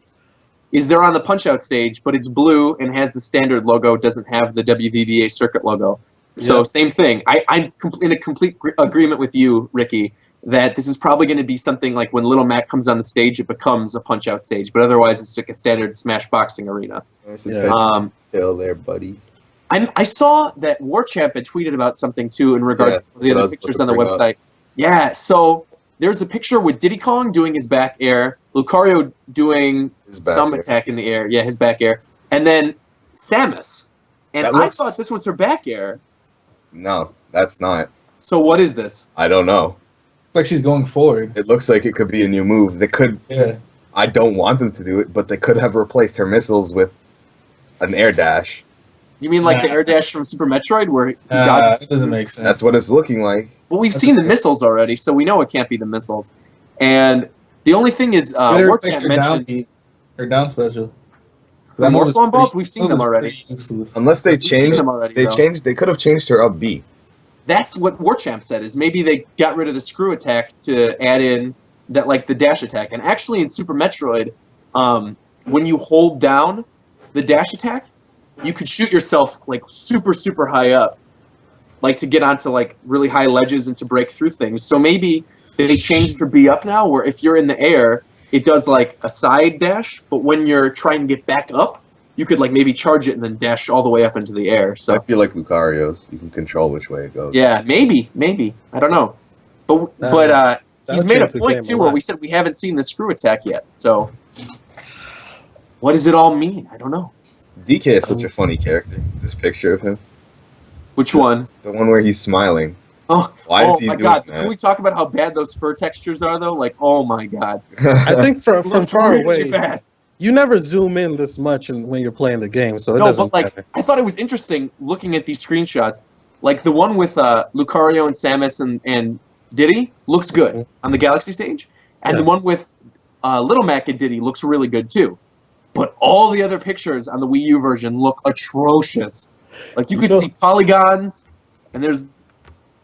They're on the Punch Out stage, but it's blue and has the standard logo. It doesn't have the WVBA circuit logo. So same thing. I'm in a complete agreement with you, Ricky, that this is probably going to be something like when Little Mac comes on the stage, it becomes a Punch Out stage, but otherwise it's like a standard Smash boxing arena. Still there, buddy. I saw that Warchamp had tweeted about something too in regards to the other pictures on the website. Yeah, so there's a picture with Diddy Kong doing his back air, Lucario doing some attack in the air, his back air, and then Samus. And I thought this was her back air. No, That's not. So what is this? I don't know. Like she's going forward. It looks like it could be a new move. They could. Yeah. I don't want them to do it, but they could have replaced her missiles with an air dash. You mean like the air dash from Super Metroid, where he that doesn't make sense. That's what it's looking like. Well, we've seen the missiles already, so we know it can't be the missiles. And the only thing is, Warchamp mentioned her down special. the Morphlon balls. We've seen them already. Unless they changed them already, they though. changed. They could have changed her up B. That's what Warchamp said. Is maybe they got rid of the screw attack to add in that like the dash attack. And actually, in Super Metroid, when you hold down the dash attack, you could shoot yourself like super high up, like to get onto like really high ledges and to break through things. So maybe they changed her B up now, where if you're in the air, it does like a side dash, but when you're trying to get back up, you could like maybe charge it and then dash all the way up into the air. So I feel like Lucario's. You can control which way it goes. yeah, maybe I don't know, but he's made a point too where we said we haven't seen the screw attack yet. So what does it all mean? I don't know. DK is such a funny character. This picture of him. Which one? The one where he's smiling. Oh, Why is he my doing God! that? Can we talk about how bad those fur textures are, though? Like, oh my God! I think from far really away, bad. you never zoom in this much when you're playing the game, so it No, doesn't but like, matter. I thought it was interesting looking at these screenshots. Like the one with Lucario and Samus and Diddy looks good on the Galaxy stage, and the one with Little Mac and Diddy looks really good too. But all the other pictures on the Wii U version look atrocious. Like you could see polygons, and there's,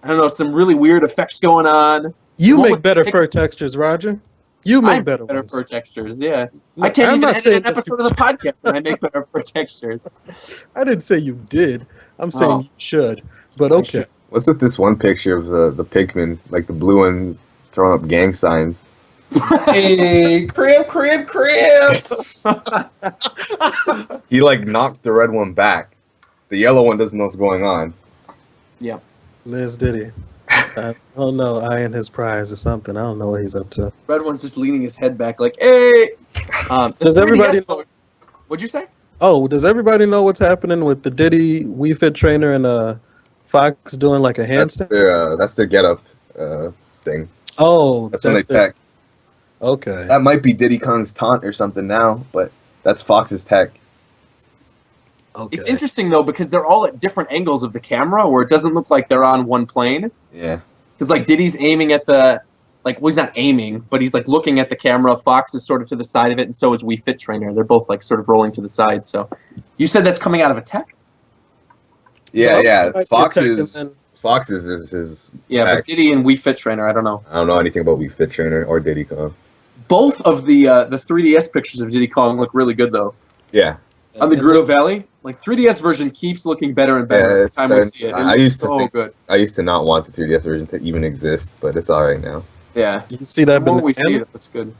I don't know, some really weird effects going on. You make better fur textures, Roger. You make better ones. fur textures, yeah. I can't even edit an episode of the podcast and I make better fur textures. I didn't say you did. I'm saying you should. But okay. What's with this one picture of the Pikmin, like the blue ones throwing up gang signs? Hey, crib. He like knocked the red one back. The yellow one doesn't know what's going on. Yeah. Liz Diddy. I don't know, eyeing his prize or something. I don't know what he's up to. Red one's just leaning his head back like, hey! Does everybody know? What'd you say? Oh, does everybody know what's happening with the Diddy Wii Fit trainer and Fox doing like a handstand? That's their getup thing. Oh, that's when they tech. Okay. That might be Diddy Kong's taunt or something now, but that's Fox's tech. Okay. It's interesting though because they're all at different angles of the camera where it doesn't look like they're on one plane. Yeah. Because like Diddy's aiming at the, like, well, he's not aiming, but he's like looking at the camera. Fox is sort of to the side of it, and so is Wii Fit Trainer. They're both like sort of rolling to the side. So, you said that's coming out of a tech? Yeah. Fox is his. Yeah, tech. but Diddy and Wii Fit Trainer, I don't know. I don't know anything about Wii Fit Trainer or Diddy Kong. Both of the 3DS pictures of Diddy Kong look really good though. Yeah. On the Gerudo Valley, like 3DS version keeps looking better and better every time we see it. I used to think, good. I used to not want the 3DS version to even exist, but it's all right now. Yeah. You see that The more banana? we see it, it looks good.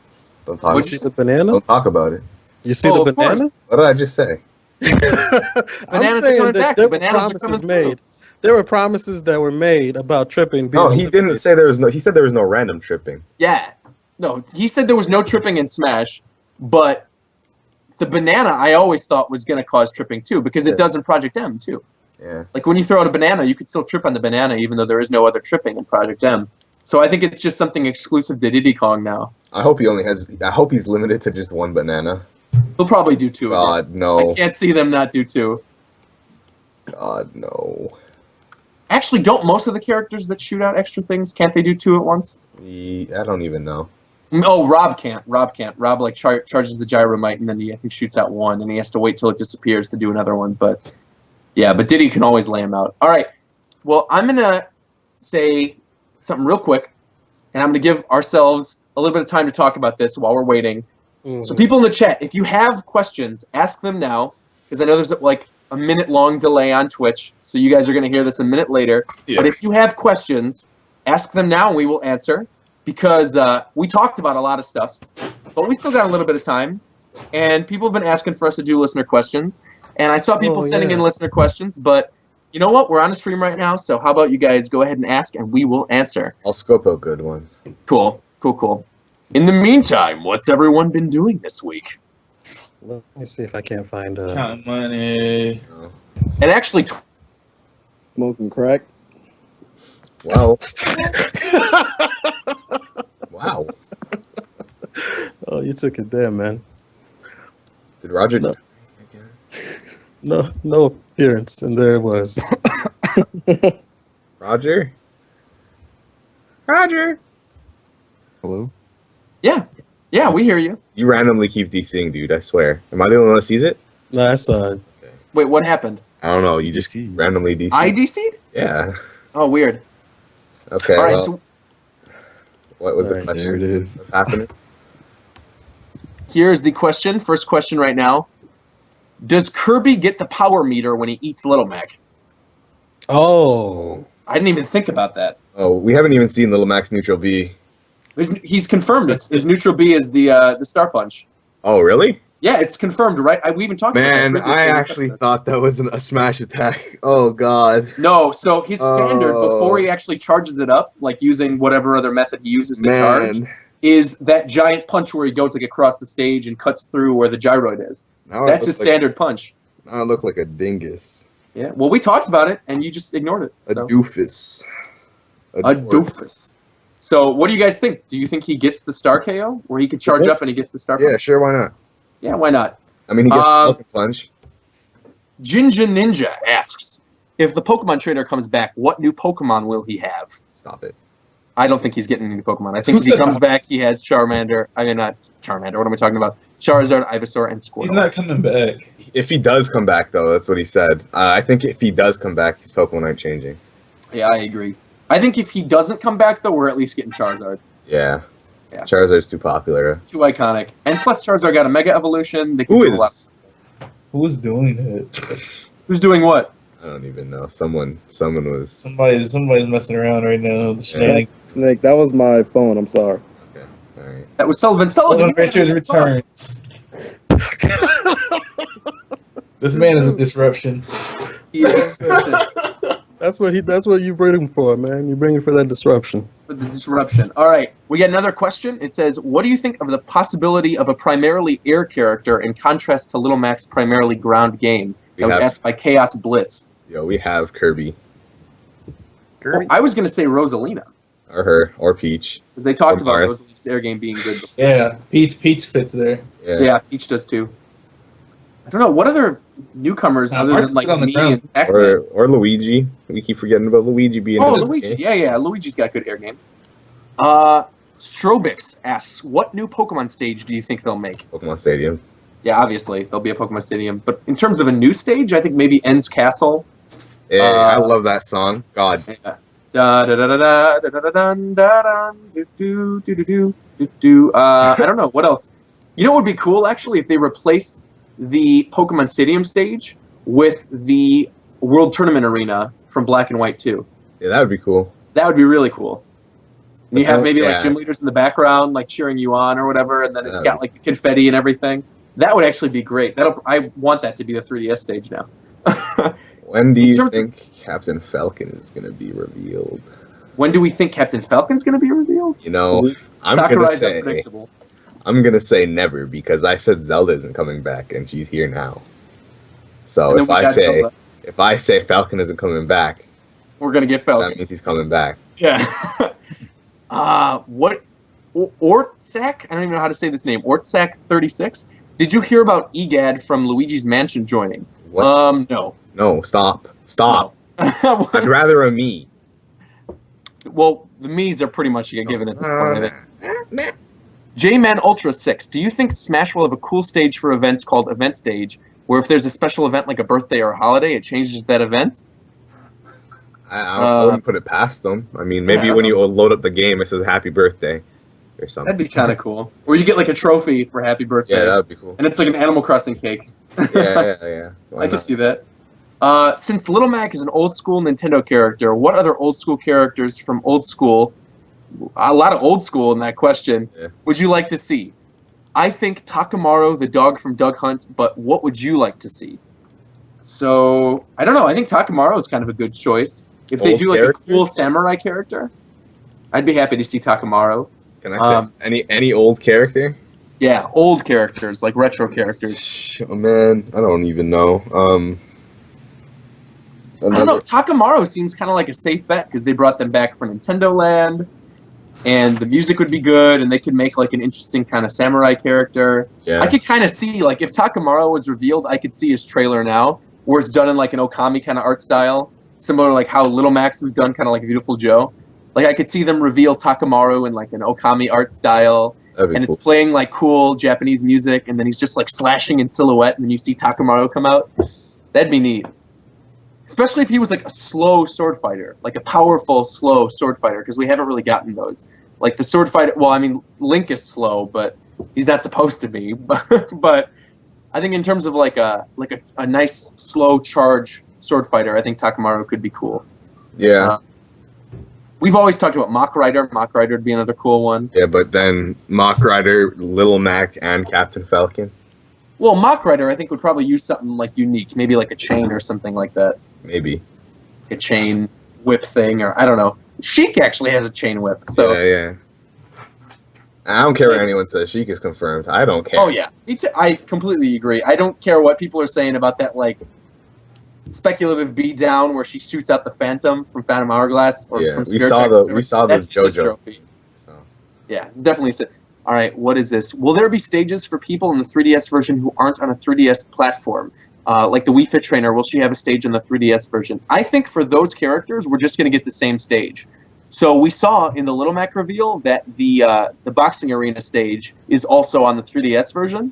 Don't talk. You see the banana? Don't talk about it. You see the banana? Course. What did I just say? I'm saying that there were promises made. There were promises that were made about tripping. No, he didn't say there was no. He said there was no random tripping. Yeah. No, he said there was no tripping in Smash, but the banana I always thought was going to cause tripping too, because it does in Project M too. Yeah. Like when you throw out a banana, you could still trip on the banana even though there is no other tripping in Project M. So I think it's just something exclusive to Diddy Kong now. I hope he only has. I hope he's limited to just one banana. They'll probably do two. God, again. no. I can't see them not do two. God, no. Actually, don't most of the characters that shoot out extra things, can't they do two at once? I don't even know. Oh, Rob can't. Rob like charges the gyromite and then he I think shoots out one and he has to wait till it disappears to do another one. But yeah, but Diddy can always lay him out. All right. Well, I'm gonna say something real quick, and I'm gonna give ourselves a little bit of time to talk about this while we're waiting. So people in the chat, if you have questions, ask them now, because I know there's like a minute-long delay on Twitch, so you guys are gonna hear this a minute later. Yeah. But if you have questions, ask them now and we will answer. Because we talked about a lot of stuff, but we still got a little bit of time, and people have been asking for us to do listener questions, and I saw people sending in listener questions, but you know what? We're on a stream right now, so how about you guys go ahead and ask, and we will answer. I'll scope out good ones. Cool. In the meantime, what's everyone been doing this week? Let me see if I can't find Count money. And actually, smoking crack. Wow. Wow. Oh, you took it there, man. Did Roger? No appearance, and there it was. Roger? Roger? Hello? Yeah, we hear you. You randomly keep DCing, dude. I swear. Am I the only one that sees it? No, I saw it. Wait, what happened? I don't know. You just DC. randomly DC. I DC'd? Yeah. Oh, weird. Okay. All right, well, so what was the Alright, question? there it is. What's happening? here's the question. First question right now. Does Kirby get the power meter when he eats Little Mac? Oh. I didn't even think about that. Oh, we haven't even seen Little Mac's Neutral B. He's confirmed it. His neutral B is the Star Punch. Oh, really? Yeah, it's confirmed, right? We even talked Man, about that. I actually thought that was a smash attack. Oh, God. No, so his standard, Oh. before he actually charges it up, like using whatever other method he uses to charge, Man. is that giant punch where he goes like across the stage and cuts through where the gyroid is. Now That's his standard punch. Now I look like a dingus. Yeah, well, we talked about it, and you just ignored it. A So. doofus. A doofus. So, what do you guys think? Do you think he gets the Star KO, where he could charge up and he gets the Star Yeah, punch? sure, why not? Yeah, why not? I mean, he gets the Falcon Punch. Jinja Ninja asks, if the Pokemon trainer comes back, what new Pokemon will he have? Stop it. I don't think he's getting any new Pokemon. I think if he comes back, he has Charmander. I mean, not Charmander. What am I talking about? Charizard, Ivysaur, and Squirtle. He's not coming back. If he does come back, though, that's what he said. I think if he does come back, his Pokemon aren't changing. Yeah, I agree. I think if he doesn't come back, though, we're at least getting Charizard. Yeah. Yeah. Charizard's too popular. Too iconic. And plus, Charizard got a Mega Evolution. They can Who do a lot. is? Who's doing that? Who's doing what? I don't even know. Someone was. Somebody's messing around right now. The shenanigans. Snake, that was my phone. I'm sorry. Okay. All right. That was Sullivan. Sullivan Richards returns. This man is a disruption. Yeah. That's what you bring him for, man. You bring him for that disruption. For the disruption. All right, we got another question. It says, what do you think of the possibility of a primarily air character in contrast to Little Mac's primarily ground game? That was asked by Chaos Blitz. Yo, we have Kirby. Well, I was going to say Rosalina. Or her. Or Peach. Because they talked Or about Marth. Rosalina's air game being good. Yeah, Peach fits there. Yeah, Peach does too. I don't know, what other newcomers other Marth's than like good on the me ground. and Pac-Man? Or Luigi. We keep forgetting about Luigi being Oh, in this Luigi. game. Yeah, Luigi's got good air game. Strobix asks, what new Pokemon stage do you think they'll make? Pokemon Stadium. Yeah, obviously, there'll be a Pokemon Stadium. But in terms of a new stage, I think maybe End's Castle. Yeah, I love that song. God. Yeah. Da da da da da da da da dun, da dun, do do do do do do do. I don't know what else. You know what would be cool actually if they replaced the Pokemon Stadium stage with the World Tournament Arena from Black and White 2. Yeah, that would be cool. That would be really cool. And you have maybe Yeah. like gym leaders in the background, like cheering you on or whatever, and then it's Yeah. got like the confetti and everything. That would actually be great. I want that to be the 3DS stage now. When do In you terms of- think Captain Falcon is going to be revealed? When do we think Captain Falcon's going to be revealed? You know, I'm going to Sakurai's say unpredictable. never because I said Zelda isn't coming back and she's here now. So And then if we got Zelda. I say Falcon isn't coming back, We're going to get Falcon. that means he's coming back. Yeah. What? Ortsac? I don't even know how to say this name. Ortsac36? Did you hear about EGAD from Luigi's Mansion joining? What? No. No, stop. Stop. I'd rather a me. Well, the Miis are pretty much a given at this point, I think. J-Man Ultra 6. Do you think Smash will have a cool stage for events called Event Stage, where if there's a special event like a birthday or a holiday, it changes that event? I wouldn't put it past them. I mean, maybe Yeah, I when don't you load up the game, it says Happy Birthday or something. That'd be kind of cool. Or you get like a trophy for Happy Birthday. Yeah, that would be cool. And it's like an Animal Crossing cake. Yeah. Why I could not? see that. Since Little Mac is an old school Nintendo character, what other old school characters from old school, a lot of old school in that question, would you like to see? I think Takamaru, the dog from Duck Hunt, but what would you like to see? So, I don't know. I think Takamaru is kind of a good choice. If they Old do like character? a cool samurai character, I'd be happy to see Takamaru. Can I say any old character? Yeah, old characters, like retro characters. Oh man, I don't even know. I don't know. Takamaru seems kind of like a safe bet because they brought them back for Nintendo Land, and the music would be good, and they could make like an interesting kind of samurai character. Yeah. I could kind of see like if Takamaru was revealed, I could see his trailer now, where it's done in like an Okami kind of art style, similar to like how Little Max was done, kind of like Beautiful Joe. Like I could see them reveal Takamaru in like an Okami art style, and cool. It's playing like cool Japanese music, and then he's just like slashing in silhouette, and then you see Takamaru come out. That'd be neat. Especially if he was like a slow sword fighter, like a powerful, slow sword fighter, because we haven't really gotten those. Like the sword fighter, well, I mean, Link is slow, but he's not supposed to be. But I think in terms of like a nice, slow charge sword fighter, I think Takamaru could be cool. Yeah. We've always talked about Mach Rider. Mach Rider would be another cool one. Yeah, but then Mach Rider, Little Mac, and Captain Falcon. Well, Mach Rider, I think, would probably use something like unique, maybe like a chain or something like that. Maybe. A chain whip thing, or I don't know. Sheik actually has a chain whip. So. Yeah. I don't care what anyone says. Sheik is confirmed. I don't care. Oh, yeah. I completely agree. I don't care what people are saying about that, like, speculative beatdown where she shoots out the Phantom from Phantom Hourglass. Or from Spirit Tracks. We saw the JoJo trophy. So. Yeah, it's definitely... All right, what is this? Will there be stages for people in the 3DS version who aren't on a 3DS platform? Like the Wii Fit Trainer, will she have a stage in the 3DS version? I think for those characters, we're just going to get the same stage. So we saw in the Little Mac reveal that the boxing arena stage is also on the 3DS version.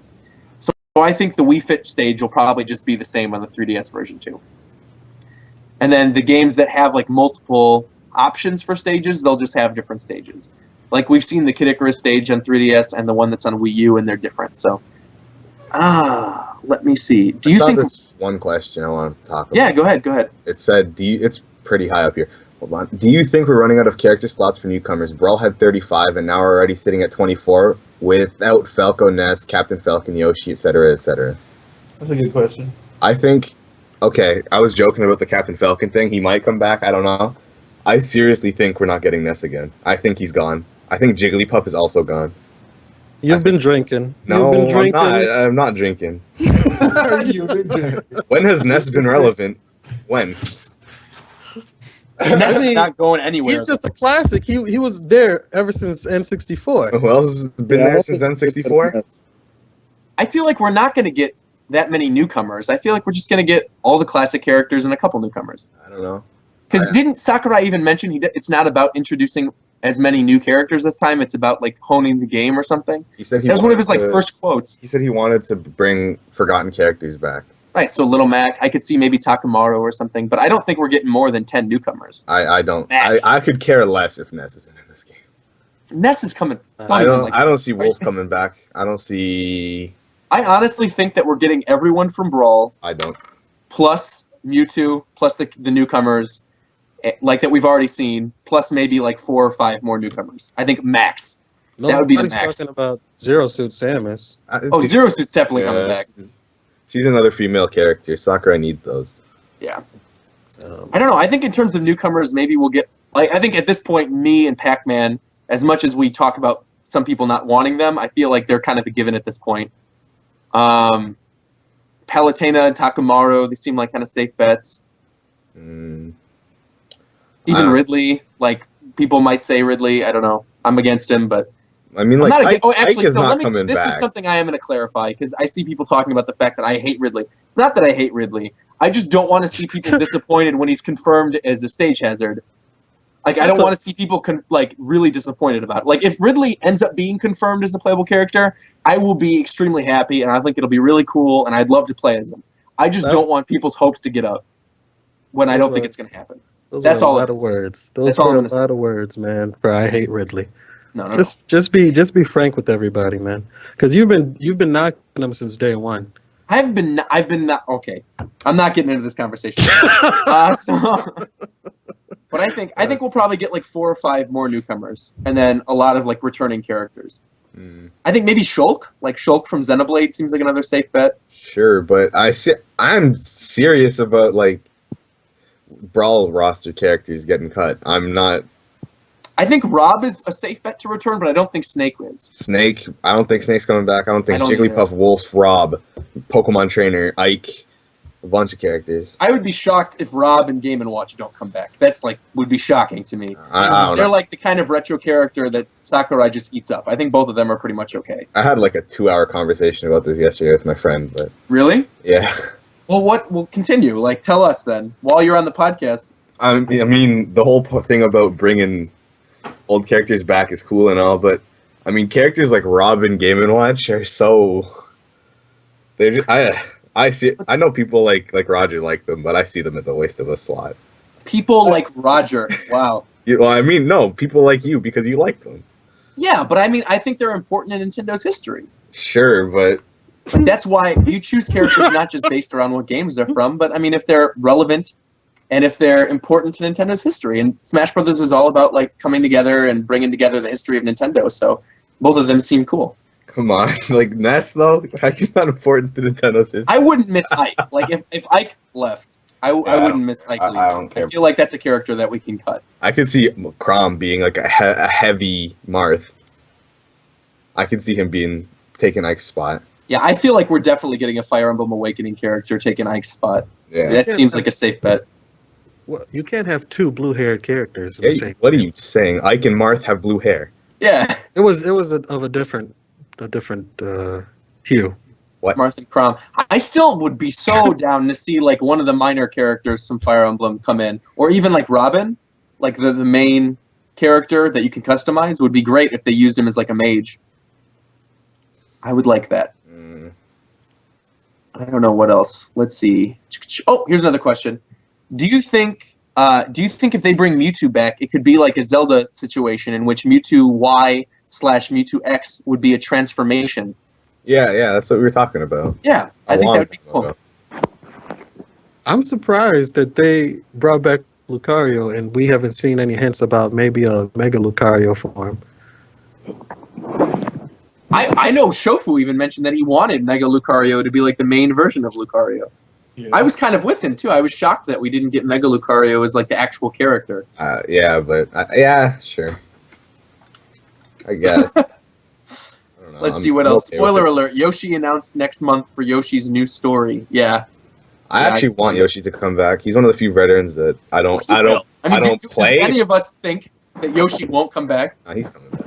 So I think the Wii Fit stage will probably just be the same on the 3DS version too. And then the games that have like multiple options for stages, they'll just have different stages. Like we've seen the Kid Icarus stage on 3DS and the one that's on Wii U, and they're different. So, let me see. Do you think? This one question I want to talk about. Yeah, go ahead. It said, it's pretty high up here. Hold on. Do you think we're running out of character slots for newcomers? Brawl had 35, and now we're already sitting at 24 without Falco, Ness, Captain Falcon, Yoshi, etc., etc. That's a good question. I think. Okay, I was joking about the Captain Falcon thing. He might come back. I don't know. I seriously think we're not getting Ness again. I think he's gone. I think Jigglypuff is also gone. You've been drinking. No, You've been drinking. I'm not drinking. You've been drinking. When has Ness been relevant? When? Ness is not going anywhere. He's just a classic. He was there ever since N64. Who else has been there since N64? I feel like we're not going to get that many newcomers. I feel like we're just going to get all the classic characters and a couple newcomers. I don't know. Because didn't Sakurai even mention it's not about introducing as many new characters this time? It's about like honing the game or something. He said that was one of his like first quotes. He said he wanted to bring forgotten characters back. Right, so Little Mac, I could see maybe Takamaru or something, but I don't think we're getting more than 10 newcomers. I don't. I could care less if Ness isn't in this game. Ness is coming. I don't see Wolf coming back. I don't see. I honestly think that we're getting everyone from Brawl. I don't. Plus Mewtwo, plus the newcomers, like that we've already seen, plus maybe like 4 or 5 more newcomers. I think max. That would be the max. Talking about Zero Suit Samus. Zero Suit's definitely coming back. She's another female character. Sakurai needs those. Yeah. I don't know. I think in terms of newcomers, maybe we'll get... Like, I think at this point, me and Pac-Man, as much as we talk about some people not wanting them, I feel like they're kind of a given at this point. Palutena and Takamaru, they seem like kind of safe bets. Even Ridley, like, people might say Ridley. I don't know. I'm against him, but... I mean, like, Ike is not coming back. This is something I am going to clarify, because I see people talking about the fact that I hate Ridley. It's not that I hate Ridley. I just don't want to see people disappointed when he's confirmed as a stage hazard. Like, I don't want to see people, really disappointed about it. Like, if Ridley ends up being confirmed as a playable character, I will be extremely happy, and I think it'll be really cool, and I'd love to play as him. I just don't want people's hopes to get up when I don't think it's going to happen. That's all. A lot of words. Those were a lot of words, man. For I hate Ridley. No. Just be frank with everybody, man. Because you've been knocking them since day one. I've been not okay. I'm not getting into this conversation. But I think we'll probably get like 4 or 5 more newcomers, and then a lot of like returning characters. I think maybe Shulk, from Xenoblade, seems like another safe bet. Sure, but I'm serious about like Brawl roster characters getting cut. I'm not. I think Rob is a safe bet to return, but I don't think Snake is. Snake, I don't think Snake's coming back. I don't think Jigglypuff, Wolf, Rob, Pokemon Trainer, Ike, A bunch of characters. I would be shocked if Rob and Game & Watch don't come back. That's like would be shocking to me. I don't They're know. like the kind of retro character that Sakurai just eats up. I think both of them are pretty much okay. I had like a 2-hour conversation about this yesterday with my friend, but Really? yeah. Well, we'll continue. Like, tell us then while you're on the podcast. I mean, the whole thing about bringing old characters back is cool and all, but I mean, characters like Rob and Game & Watch are so. They're just, I know people like Roger like them, but I see them as a waste of a slot. People like Roger. Wow. Well, I mean, no, people like you because you like them. Yeah, but I mean, I think they're important in Nintendo's history. Sure, but Like, that's why you choose characters not just based around what games they're from, but I mean, if they're relevant and if they're important to Nintendo's history. And Smash Brothers is all about like coming together and bringing together the history of Nintendo. So both of them seem cool. come on, like Ness though, he's not important to Nintendo's history. I wouldn't miss Ike. Like if Ike left, I wouldn't miss Ike. I don't care. I feel like that's a character that we can cut. I could see Crom being like a heavy Marth. I could see him taking Ike's spot. Yeah, I feel like we're definitely getting a Fire Emblem Awakening character taking Ike's spot. Yeah. That seems like a safe bet. Well, you can't have two blue-haired characters. In the Hey, same what are you saying? Ike and Marth have blue hair. Yeah, It was of a different hue. What? Martha Crom. I still would be so down to see like one of the minor characters from Fire Emblem come in, or even like Robin, like the main character that you can customize. Would be great if they used him as like a mage. I would like that. I don't know what else. Let's see. Oh, here's another question. Do you think if they bring Mewtwo back, it could be like a Zelda situation in which Mewtwo Y/Mewtwo X would be a transformation? Yeah, that's what we were talking about. Yeah, I think that would be cool. I'm surprised that they brought back Lucario, and we haven't seen any hints about maybe a Mega Lucario form. I know Shofu even mentioned that he wanted Mega Lucario to be like the main version of Lucario. Yeah. I was kind of with him too. I was shocked that we didn't get Mega Lucario as like the actual character. Yeah, but yeah, sure. I guess. I don't know. Let's see what else. Spoiler alert: Yoshi announced next month for Yoshi's new story. Yeah, I actually want Yoshi to come back. He's one of the few veterans that I don't play. Does any of us think that Yoshi won't come back? He's coming back.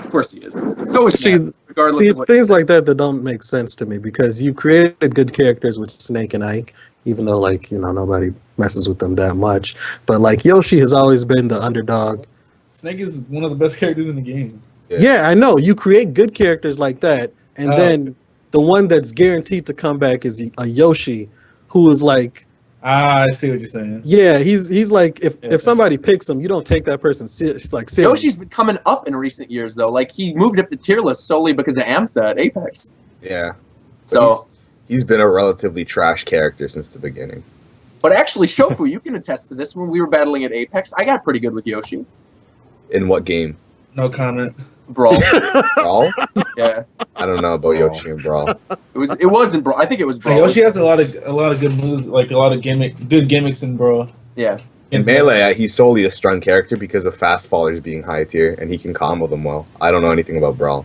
Of course he is. So is Mass, regardless See, of it's what. things like that that don't make sense to me because you created good characters with Snake and Ike, even though nobody messes with them that much. But like Yoshi has always been the underdog. Snake is one of the best characters in the game. Yeah, I know. You create good characters like that, and then the one that's guaranteed to come back is a Yoshi, who is like. I see what you're saying. Yeah, he's like if somebody picks him, you don't take that person serious. Yoshi's been coming up in recent years though. Like he moved up the tier list solely because of AMSA at Apex. Yeah. So he's been a relatively trash character since the beginning. But actually, Shofu, you can attest to this. When we were battling at Apex, I got pretty good with Yoshi. In what game? No comment. Brawl. Brawl? Yeah. I don't know about Yoshi and Brawl. It wasn't Brawl. I think it was Brawl. Yoshi has a lot of good moves, like a lot of good gimmicks in Brawl. Yeah. In Melee, he's solely a strong character because of fast fallers being high tier, and he can combo them well. I don't know anything about Brawl.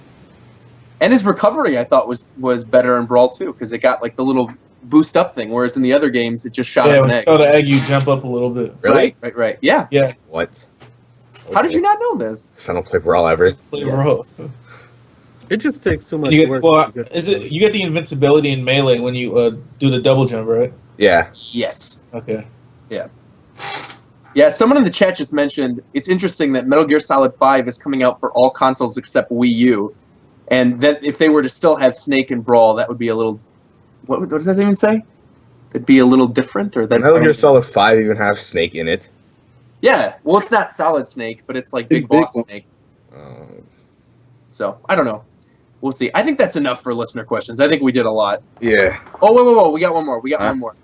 And his recovery, I thought, was better in Brawl too, because it got like the little boost up thing, whereas in the other games it just shot up an egg. Oh, the egg, you jump up a little bit. Really? Right. Yeah. Yeah. What? How did you not know this? Because I don't play Brawl ever. Play Yes. Brawl. It just takes too much You get, work. well, to get you get the invincibility in Melee when you do the double jump, right? Yeah. Yes. Okay. Yeah, someone in the chat just mentioned it's interesting that Metal Gear Solid 5 is coming out for all consoles except Wii U. And that if they were to still have Snake and Brawl, that would be a little... What does that even say? It'd be a little different? Or that Metal Gear Solid 5 even have Snake in it. Yeah, well, it's not Solid Snake, but it's like Big Boss Snake. So, I don't know. We'll see. I think that's enough for listener questions. I think we did a lot. Yeah. Oh, whoa. We got one more. One more.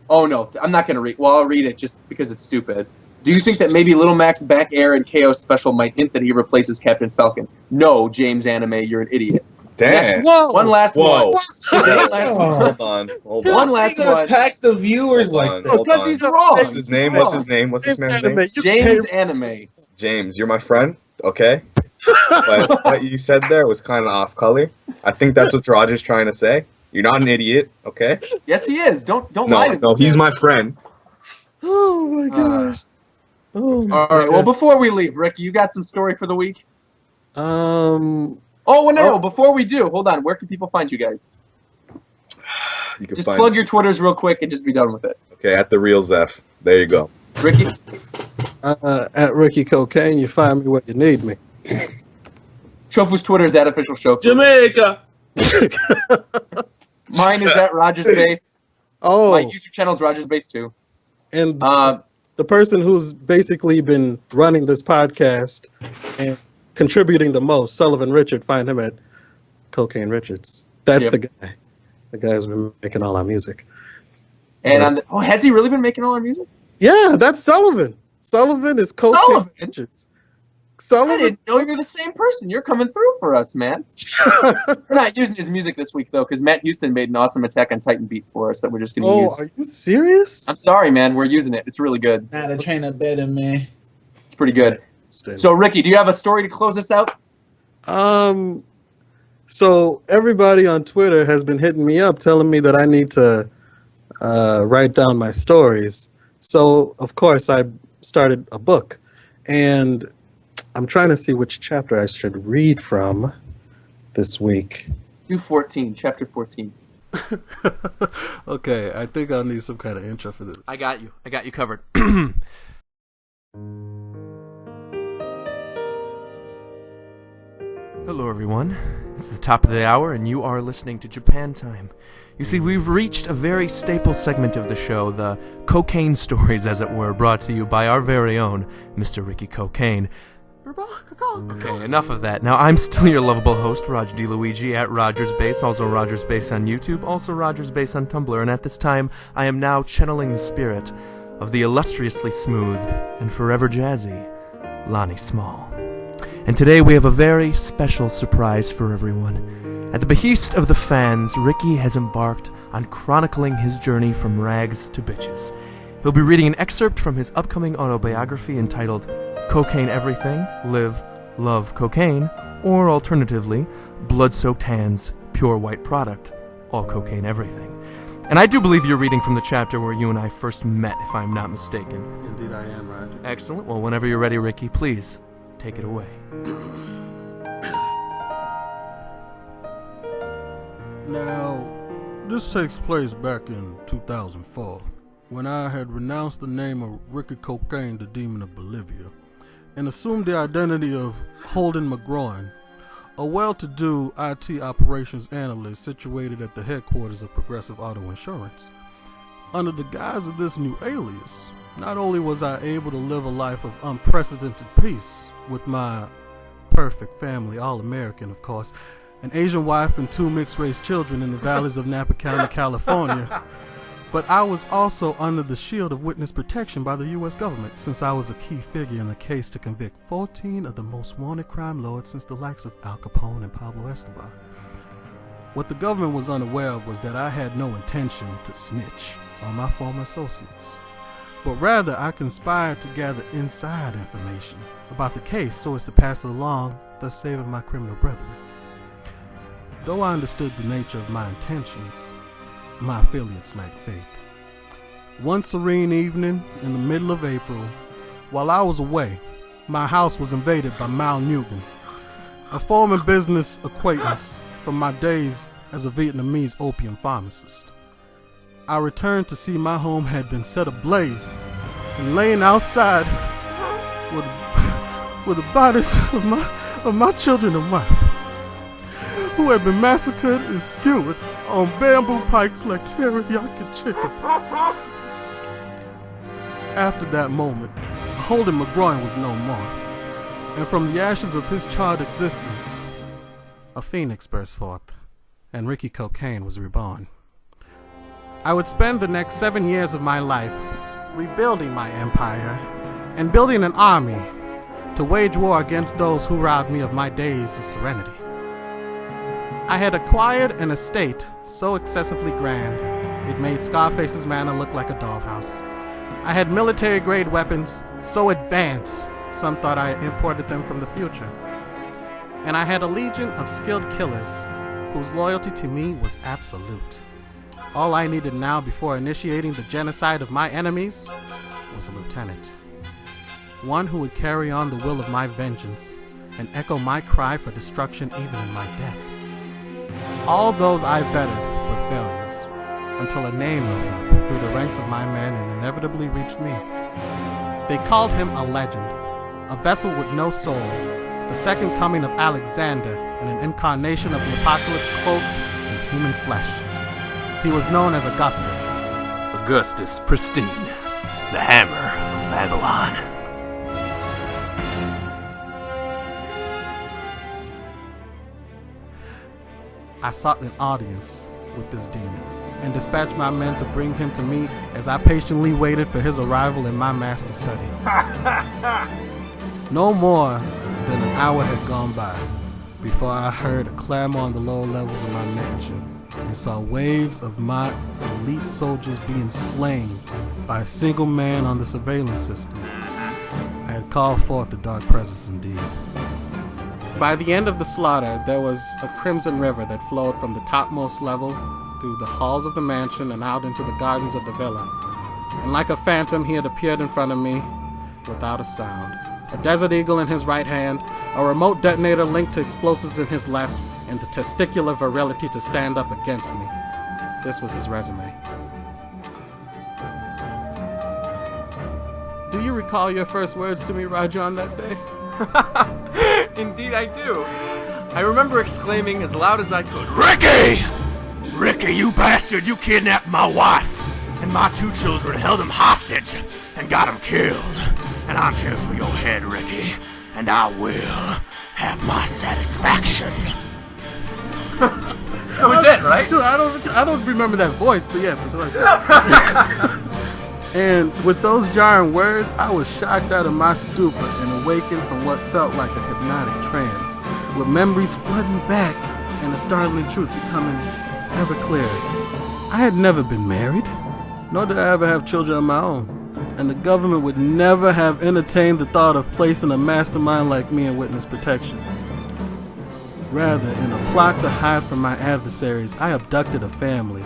Oh, no. I'm not going to read. Well, I'll read it just because it's stupid. Do you think that maybe Little Mac's back air and KO special might hint that he replaces Captain Falcon? No, James Anime, you're an idiot. Damn. Next, Whoa. one last Whoa. one. One last one. Hold on. One last You're gonna one. attack the viewers Hold on. like that. Hold Because on. he's wrong. What's his name? What's his name? What's this man's name? James Anime. James, you're my friend, okay? But what you said there was kind of off color. I think that's what Roger's trying to say. You're not an idiot, okay? Yes, he is. Don't lie to me. No, he's my friend. Oh my gosh. All right. Well, before we leave, Ricky, you got some story for the week? Um. Oh, no. Before we do, hold on. Where can people find you guys? You can Just find plug your Twitters real quick and just be done with it. Okay, at the real Zeph. There you go. Ricky? At Ricky Cocaine, you find me where you need me. Shofu's Twitter is at official Shofu. Jamaica. Mine is at Rogers Base. Oh. My YouTube channel is Rogers Base too. And the person who's basically been running this podcast and contributing the most, Sullivan Richard, find him at Cocaine Richards. That's the guy. The guy who's been making all our music. And has he really been making all our music? Yeah, that's Sullivan. Sullivan is Cocaine Richards. I didn't know you're the same person. You're coming through for us, man. We're not using his music this week, though, because Matt Houston made an awesome Attack on Titan beat for us that we're just going to use. Oh, are you serious? I'm sorry, man. We're using it. It's really good. Nah, they're trying to better me. It's pretty good. So, Ricky, do you have a story to close us out? So everybody on Twitter has been hitting me up telling me that I need to write down my stories. So, of course, I started a book. And I'm trying to see which chapter I should read from this week. Do 14, chapter 14. Okay, I think I'll need some kind of intro for this. I got you covered. Hello, everyone. It's the top of the hour, and you are listening to Japan Time. You see, we've reached a very staple segment of the show, the cocaine stories, as it were, brought to you by our very own Mr. Ricky Cocaine. Okay, enough of that. Now, I'm still your lovable host, Roger DeLuigi, at Rogers Base, also Rogers Base on YouTube, also Rogers Base on Tumblr, and at this time, I am now channeling the spirit of the illustriously smooth and forever jazzy Lonnie Small. And today we have a very special surprise for everyone. At the behest of the fans, Ricky has embarked on chronicling his journey from rags to bitches. He'll be reading an excerpt from his upcoming autobiography entitled Cocaine Everything, Live, Love, Cocaine, or alternatively, Blood-Soaked Hands, Pure White Product, All Cocaine Everything. And I do believe you're reading from the chapter where you and I first met, if I'm not mistaken. Indeed I am, Roger. Excellent. Well, whenever you're ready, Ricky, please take it away. Now, this takes place back in 2004, when I had renounced the name of Ricky Cocaine, the Demon of Bolivia, and assumed the identity of Holden McGroin, a well-to-do IT operations analyst situated at the headquarters of Progressive Auto Insurance. Under the guise of this new alias, not only was I able to live a life of unprecedented peace with my perfect family, all-American of course, an Asian wife and 2 mixed-race children in the valleys of Napa County, California, but I was also under the shield of witness protection by the U.S. government, since I was a key figure in the case to convict 14 of the most wanted crime lords since the likes of Al Capone and Pablo Escobar. What the government was unaware of was that I had no intention to snitch on my former associates, but rather I conspired to gather inside information about the case so as to pass it along, thus saving my criminal brethren. Though I understood the nature of my intentions, my affiliates lacked faith. One serene evening in the middle of April, while I was away, my house was invaded by Mal Newton, a former business acquaintance from my days as a Vietnamese opium pharmacist. I returned to see my home had been set ablaze, and laying outside were the bodies of my children and wife, who had been massacred and skewered on bamboo pikes like teriyaki chicken. After that moment, Holden McGroin was no more, and from the ashes of his charred existence, a phoenix burst forth, and Ricky Cocaine was reborn. I would spend the next 7 years of my life rebuilding my empire and building an army to wage war against those who robbed me of my days of serenity. I had acquired an estate so excessively grand, it made Scarface's manor look like a dollhouse. I had military-grade weapons so advanced, some thought I imported them from the future. And I had a legion of skilled killers whose loyalty to me was absolute. All I needed now before initiating the genocide of my enemies was a lieutenant. One who would carry on the will of my vengeance and echo my cry for destruction even in my death. All those I vetted were failures, until a name rose up through the ranks of my men and inevitably reached me. They called him a legend, a vessel with no soul, the second coming of Alexander, and an incarnation of the apocalypse cloaked in human flesh. He was known as Augustus. Augustus Pristine, the Hammer of Babylon. I sought an audience with this demon and dispatched my men to bring him to me as I patiently waited for his arrival in my master's study. No more than an hour had gone by before I heard a clamor on the lower levels of my mansion and saw waves of my elite soldiers being slain by a single man on the surveillance system. I had called forth the dark presence indeed. By the end of the slaughter, there was a crimson river that flowed from the topmost level through the halls of the mansion and out into the gardens of the villa. And like a phantom, he had appeared in front of me without a sound. A Desert Eagle in his right hand, a remote detonator linked to explosives in his left, and the testicular virility to stand up against me. This was his resume. Do you recall your first words to me, Roger, on that day? Indeed I do. I remember exclaiming as loud as I could, "Ricky! Ricky, you bastard! You kidnapped my wife and my 2 children, held them hostage, and got them killed. And I'm here for your head, Ricky, and I will have my satisfaction." That was it, right? Dude, I don't remember that voice, but yeah, precisely. And with those jarring words, I was shocked out of my stupor and awakened from what felt like a hypnotic trance, with memories flooding back and the startling truth becoming ever clearer. I had never been married, nor did I ever have children of my own, and the government would never have entertained the thought of placing a mastermind like me in witness protection. Rather, in a plot to hide from my adversaries, I abducted a family,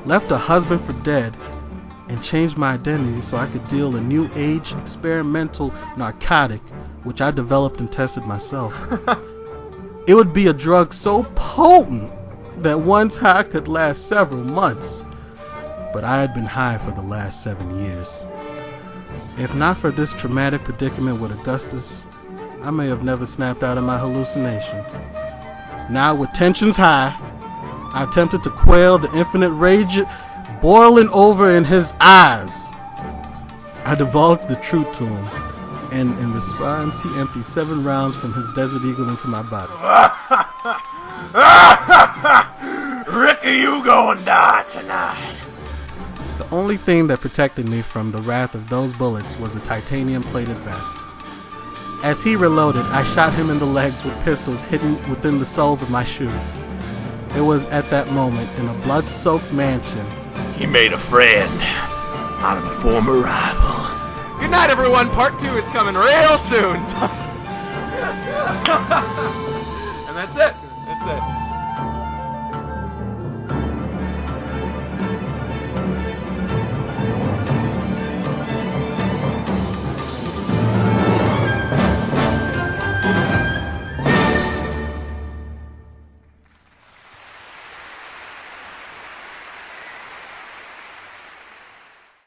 left a husband for dead, and changed my identity so I could deal a new age experimental narcotic which I developed and tested myself. It would be a drug so potent that once high could last several months, but I had been high for the last 7 years. If not for this traumatic predicament with Augustus, I may have never snapped out of my hallucination. Now with tensions high, I attempted to quell the infinite rage boiling over in his eyes. I divulged the truth to him, and in response, he emptied 7 rounds from his Desert Eagle into my body. Ricky, you gonna die tonight. The only thing that protected me from the wrath of those bullets was a titanium-plated vest. As he reloaded, I shot him in the legs with pistols hidden within the soles of my shoes. It was at that moment, in a blood-soaked mansion, He made a friend out of a former rival. Good night, everyone. Part 2 is coming real soon. And that's it. That's it.